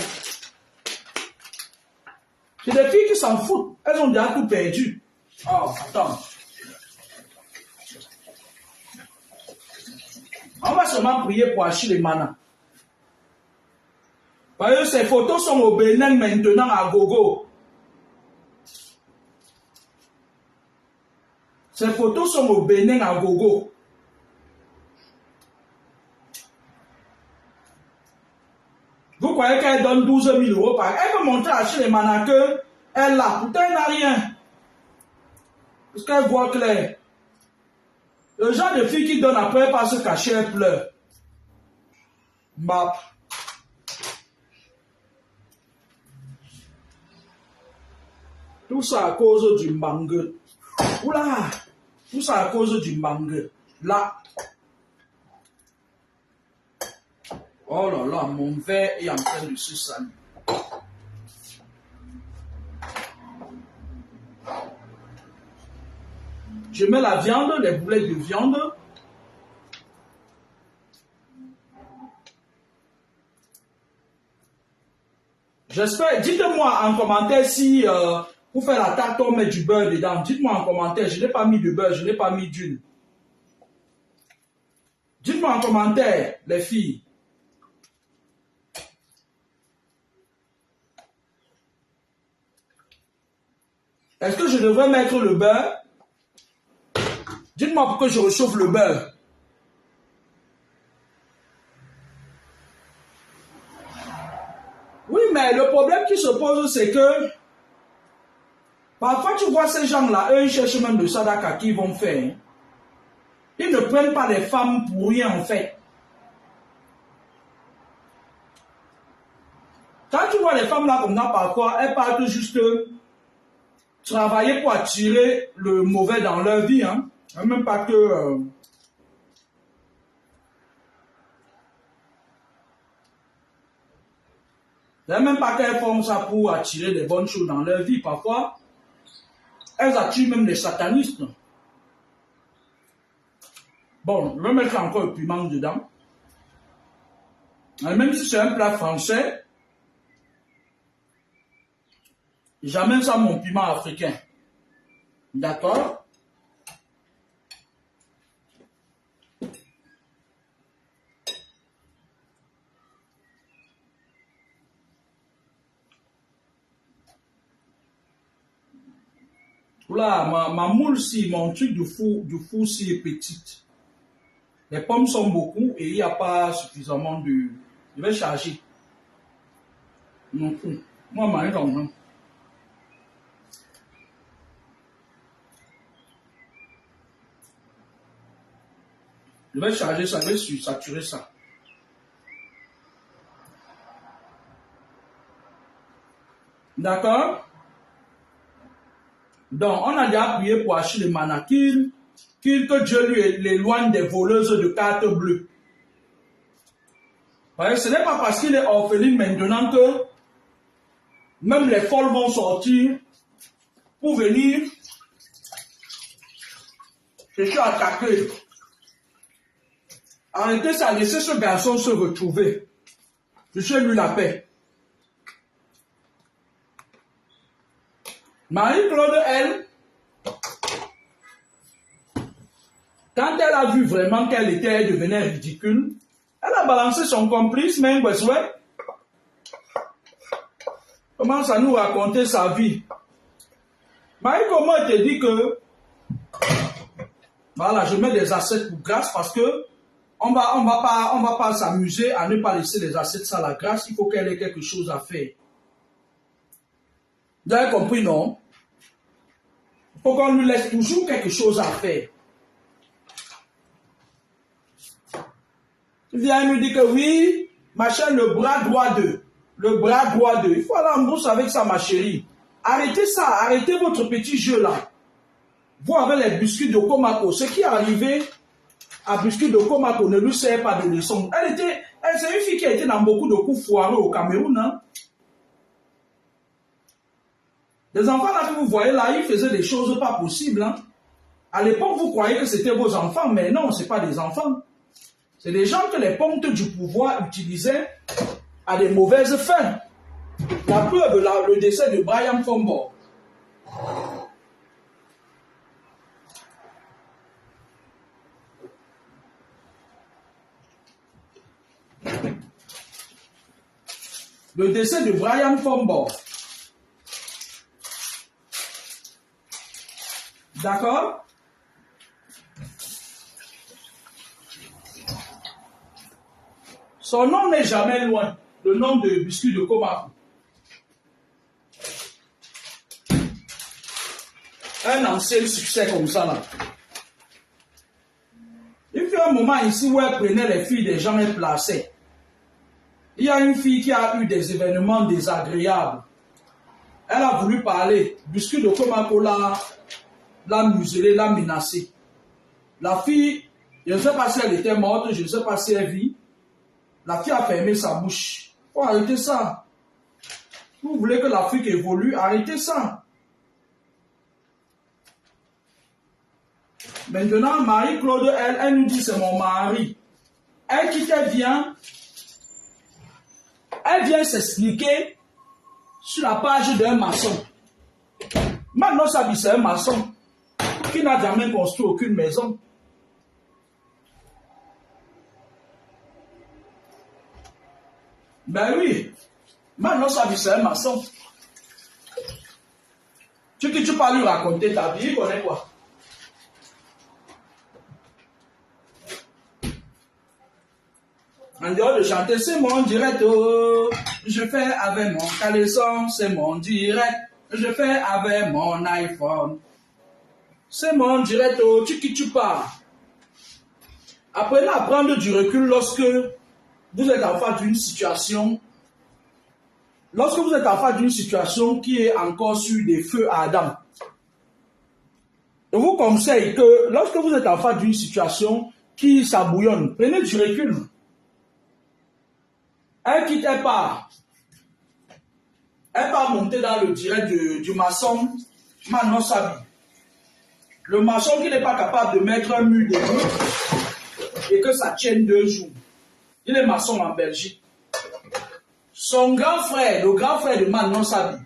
C'est des filles qui s'en foutent. Elles ont déjà tout perdu. Oh, attends. On va seulement prier pour Achille et Mana. Parce que ces photos sont au Bénin maintenant à gogo. Ces photos sont au Bénin à gogo. Vous croyez qu'elle donne 12 000 euros par... Elle peut montrer à Achille et Mana qu'elle l'a. Pourtant, elle n'a rien. Parce qu'elle voit clair. Le genre de fille qui donne après pas se cacher, elle pleure. Mbap. Tout ça à cause du mangue. Oula! Tout ça à cause du mangue. Là. Oh là là, mon verre est en train de se salir. Je mets la viande, les boulettes de viande. J'espère, dites-moi en commentaire si pour faire la tarte, on met du beurre dedans. Dites-moi en commentaire, je n'ai pas mis de beurre, je n'ai pas mis d'huile. Dites-moi en commentaire, les filles. Est-ce que je devrais mettre le beurre? Dites-moi pourquoi je réchauffe le beurre. mais le problème qui se pose, c'est que parfois tu vois ces gens-là, eux, ils cherchent même le sadaka qu'ils vont faire. Ils ne prennent pas les femmes pour rien, en fait. Quand tu vois les femmes là comme ça, parfois, elles partent juste travailler pour attirer le mauvais dans leur vie. Hein. Même pas que... même pas qu'elles font ça pour attirer des bonnes choses dans leur vie. Parfois, elles attirent même les satanistes. Bon, je vais mettre encore le piment dedans. Et même si c'est un plat français, j'amène ça mon piment africain. D'accord? Là, ma moule, si mon truc du four si est petite. Les pommes sont beaucoup et il n'y a pas suffisamment de... Je vais charger. Non, moi, je m'arrête en main. Je vais charger ça, je vais saturer ça. D'accord? Donc, on a déjà prié pour acheter le manakil, que Dieu lui l'éloigne des voleuses de cartes bleues. Ce n'est pas parce qu'il est orpheline maintenant que même les folles vont sortir pour venir chercher à attaquer. Arrêtez ça, laissez ce garçon se retrouver. Cherchez-lui la paix. Marie-Claude, elle, quand elle a vu vraiment qu'elle devenait ridicule, elle a balancé son complice, mais ouais, commence à nous raconter sa vie. Marie, comment elle te dit que, voilà, je mets des assiettes pour grâce parce que on va pas s'amuser à ne pas laisser les assiettes sans la grâce, il faut qu'elle ait quelque chose à faire. Vous avez compris, non? Il faut qu'on lui laisse toujours quelque chose à faire. Il vient nous dire que oui, machin, le bras droit d'eux. Le bras droit d'eux. Il faut aller en brousse avec ça, ma chérie. Arrêtez ça, arrêtez votre petit jeu là. Vous avez les biscuits de Komako. Ce qui est arrivé à biscuits de Komako ne lui sert pas de leçon. C'est une fille qui a été dans beaucoup de coups foireux au Cameroun. Hein? Les enfants là que vous voyez là, ils faisaient des choses pas possibles. Hein? À l'époque, vous croyez que c'était vos enfants, mais non, ce n'est pas des enfants. C'est des gens que les pontes du pouvoir utilisaient à des mauvaises fins. La preuve, le décès de Brian Fombo. Le décès de Brian Fombo. D'accord? Son nom n'est jamais loin. Le nom de biscuit de Komako. Un ancien succès comme ça là. Il fait un moment ici où elle prenait les filles des gens et plaçait. Il y a une fille qui a eu des événements désagréables. Elle a voulu parler. Biscuit de Komako l'a muselé, l'a menacé. La fille, je ne sais pas si elle était morte, je ne sais pas si elle vit. La fille a fermé sa bouche. Il faut arrêter ça. Vous voulez que l'Afrique évolue, arrêtez ça. Maintenant, Marie-Claude, elle nous dit c'est mon mari. Elle qui vient s'expliquer sur la page d'un maçon. Maintenant, ça c'est un maçon qui n'a jamais construit aucune maison. Ben oui, maintenant ça c'est un maçon. Tu peux lui raconter ta vie, il connaît quoi? En dehors de chanter, c'est mon direct, je fais avec mon caleçon, c'est mon direct. Je fais avec mon iPhone. C'est mon direct, oh, tu parles. Apprenez à prendre du recul lorsque vous êtes en face d'une situation. Lorsque vous êtes en face d'une situation qui est encore sur des feux à Adam. Je vous conseille que lorsque vous êtes en face d'une situation qui s'abouillonne, prenez du recul. Elle quitte, elle part. Elle part monter dans le direct du maçon Manon Sabi. Le maçon qui n'est pas capable de mettre un mur de boue et que ça tienne 2 jours. Il est maçon en Belgique. Son grand frère, le grand frère de Manon Sabi,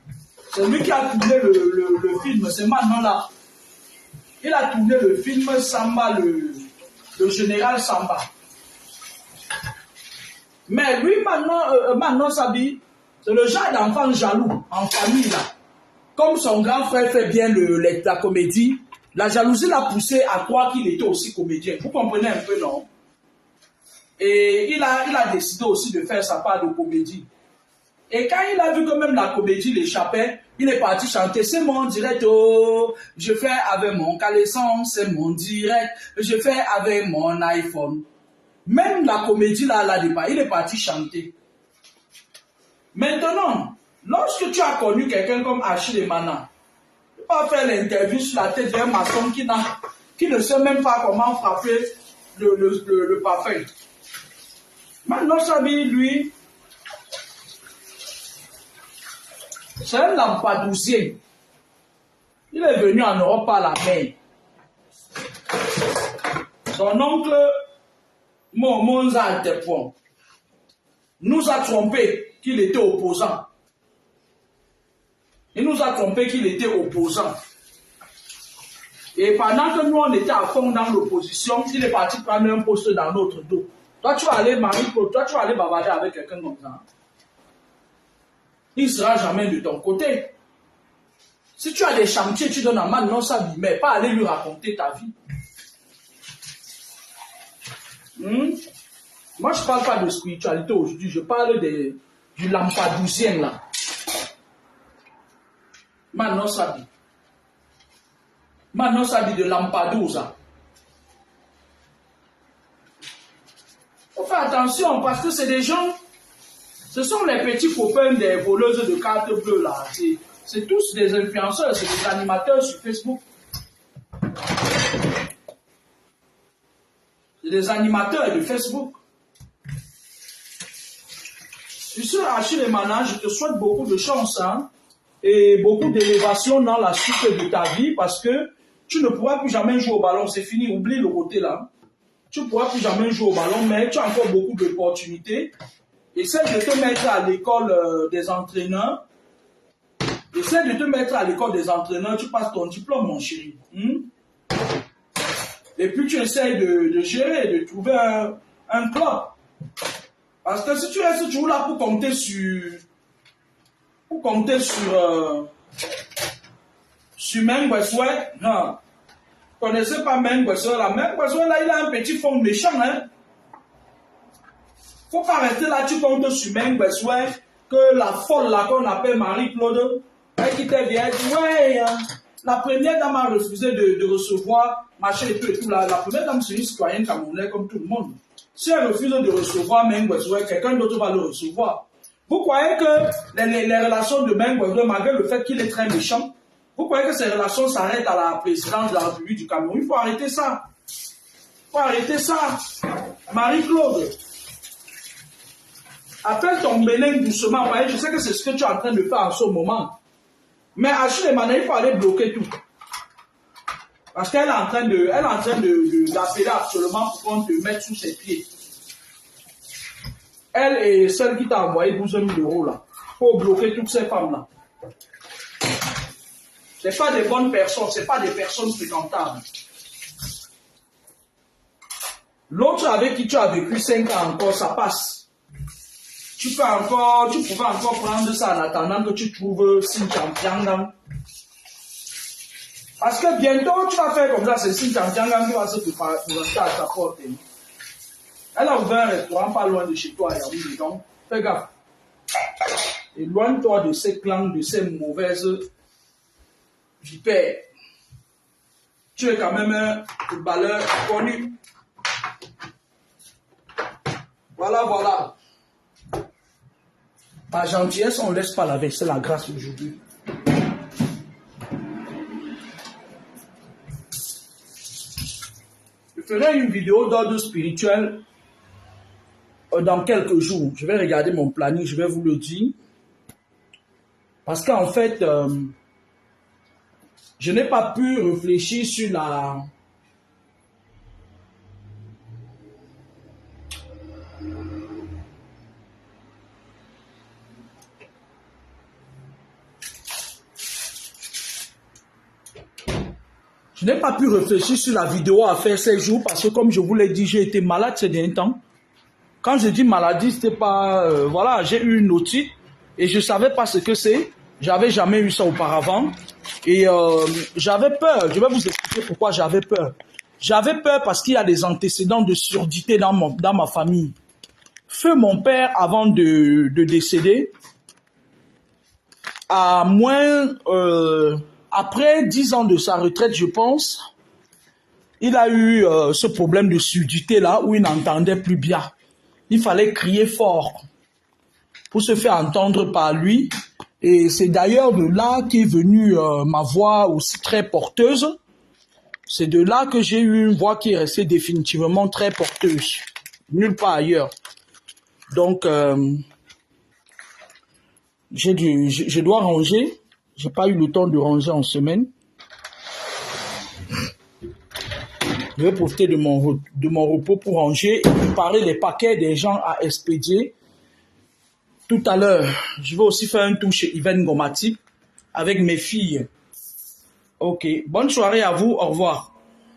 c'est lui qui a tourné le film, c'est Manon là. Il a tourné le film Samba, le général Samba. Mais lui, Manon Sabi, c'est le genre d'enfant jaloux, en famille là. Comme son grand frère fait bien la comédie, la jalousie l'a poussé à croire qu'il était aussi comédien. Vous comprenez un peu, non? Et il a décidé aussi de faire sa part de comédie. Et quand il a vu que même la comédie l'échappait, il est parti chanter, c'est mon direct, oh, je fais avec mon caleçon, c'est mon direct, je fais avec mon iPhone. Même la comédie là, débat, il est parti chanter. Maintenant, lorsque tu as connu quelqu'un comme Achille Mana, tu ne peux pas faire l'interview sur la tête d'un maçon qui ne sait même pas comment frapper le parfum. Maintenant, Sabi, lui, c'est un Lampadousien. Il est venu en Europe par la mer. Son oncle, Monza Altepon, nous a trompé qu'il était opposant. Il nous a trompé qu'il était opposant. Et pendant que nous, on était à fond dans l'opposition, il est parti prendre un poste dans notre dos. Toi, tu vas aller toi, tu vas aller bavarder avec quelqu'un comme ça. Il ne sera jamais de ton côté. Si tu as des chantiers, tu donnes à Manon Sabi, mais pas aller lui raconter ta vie. Moi, je ne parle pas de spiritualité aujourd'hui, je parle du Lampadousien là. Manon Sabi. Manon Sabi de Lampedusa. Il faut faire attention parce que c'est des gens, ce sont les petits copains des voleuses de cartes bleues là. C'est tous des influenceurs, c'est des animateurs sur Facebook. C'est des animateurs de Facebook. Sur ce, Achille Mana, je te souhaite beaucoup de chance hein, et beaucoup d'élévation dans la suite de ta vie parce que tu ne pourras plus jamais jouer au ballon, c'est fini, oublie le côté là. Tu ne pourras plus jamais jouer au ballon, mais tu as encore beaucoup d'opportunités. Essaie de te mettre à l'école des entraîneurs. Essaie de te mettre à l'école des entraîneurs, tu passes ton diplôme, mon chéri. Et puis tu essaies de gérer, de trouver un club. Parce que si tu restes toujours là pour compter sur Mengweswe, non. Vous ne connaissez pas Mengweswe là. Mengweswe là, il a un petit fond méchant, hein. Faut pas rester là, tu comptes sur Mengweswe, que la folle là qu'on appelle Marie-Claude, elle qui te vient, elle dit, ouais, la première dame a refusé de recevoir, machin et tout là. La première dame, c'est une citoyenne camerounaise comme tout le monde. Si elle refuse de recevoir Mengweswe, quelqu'un d'autre va le recevoir. Vous croyez que les relations de Mengweswe, malgré le fait qu'il est très méchant, vous croyez que ces relations s'arrêtent à la présidence de la République du Cameroun? Il faut arrêter ça. Il faut arrêter ça. Marie-Claude, appelle ton Bénin doucement. Voyez, je sais que c'est ce que tu es en train de faire en ce moment. Mais Achille Mana, il faut aller bloquer tout. Parce qu'elle est en train d'appeler absolument pour qu'on te mette sous ses pieds. Elle et celle qui t'a envoyé 12 000 € là. Il faut bloquer toutes ces femmes-là. Ce n'est pas des bonnes personnes, ce n'est pas des personnes fréquentables. L'autre avec qui tu as vécu 5 ans encore, ça passe. Tu pouvais encore prendre ça en attendant que tu trouves Xinjiang. Parce que bientôt, tu vas faire comme ça, c'est Xinjiang qui va se présenter à ta porte. Elle a ouvert un restaurant pas loin de chez toi, donc fais gaffe. Éloigne-toi de ces clans, de ces mauvaises vipères. Tu es quand même un footballeur connu. Voilà, voilà. Par gentillesse, on ne laisse pas la vaisselle à grâce aujourd'hui. Je ferai une vidéo d'ordre spirituel dans quelques jours. Je vais regarder mon planning, je vais vous le dire. Parce qu'en fait, je n'ai pas pu réfléchir sur la... Je n'ai pas pu réfléchir sur la vidéo à faire ces jours parce que comme je vous l'ai dit, j'ai été malade ces derniers temps. Quand je dis maladie, c'était pas... voilà, j'ai eu une otite et je ne savais pas ce que c'est. J'avais jamais eu ça auparavant. Et j'avais peur. Je vais vous expliquer pourquoi j'avais peur. J'avais peur parce qu'il y a des antécédents de surdité dans ma famille. Feu mon père, avant de décéder, à moins... après 10 ans de sa retraite, je pense, il a eu ce problème de surdité là où il n'entendait plus bien. Il fallait crier fort pour se faire entendre par lui. Et c'est d'ailleurs de là qu'est venue ma voix aussi très porteuse. C'est de là que j'ai eu une voix qui est restée définitivement très porteuse. Nulle part ailleurs. Donc, je dois ranger. J'ai pas eu le temps de ranger en semaine. Je vais profiter de mon repos pour ranger et préparer les paquets des gens à expédier. Tout à l'heure, je vais aussi faire un tour chez Yven Gomati avec mes filles. Ok, bonne soirée à vous, au revoir.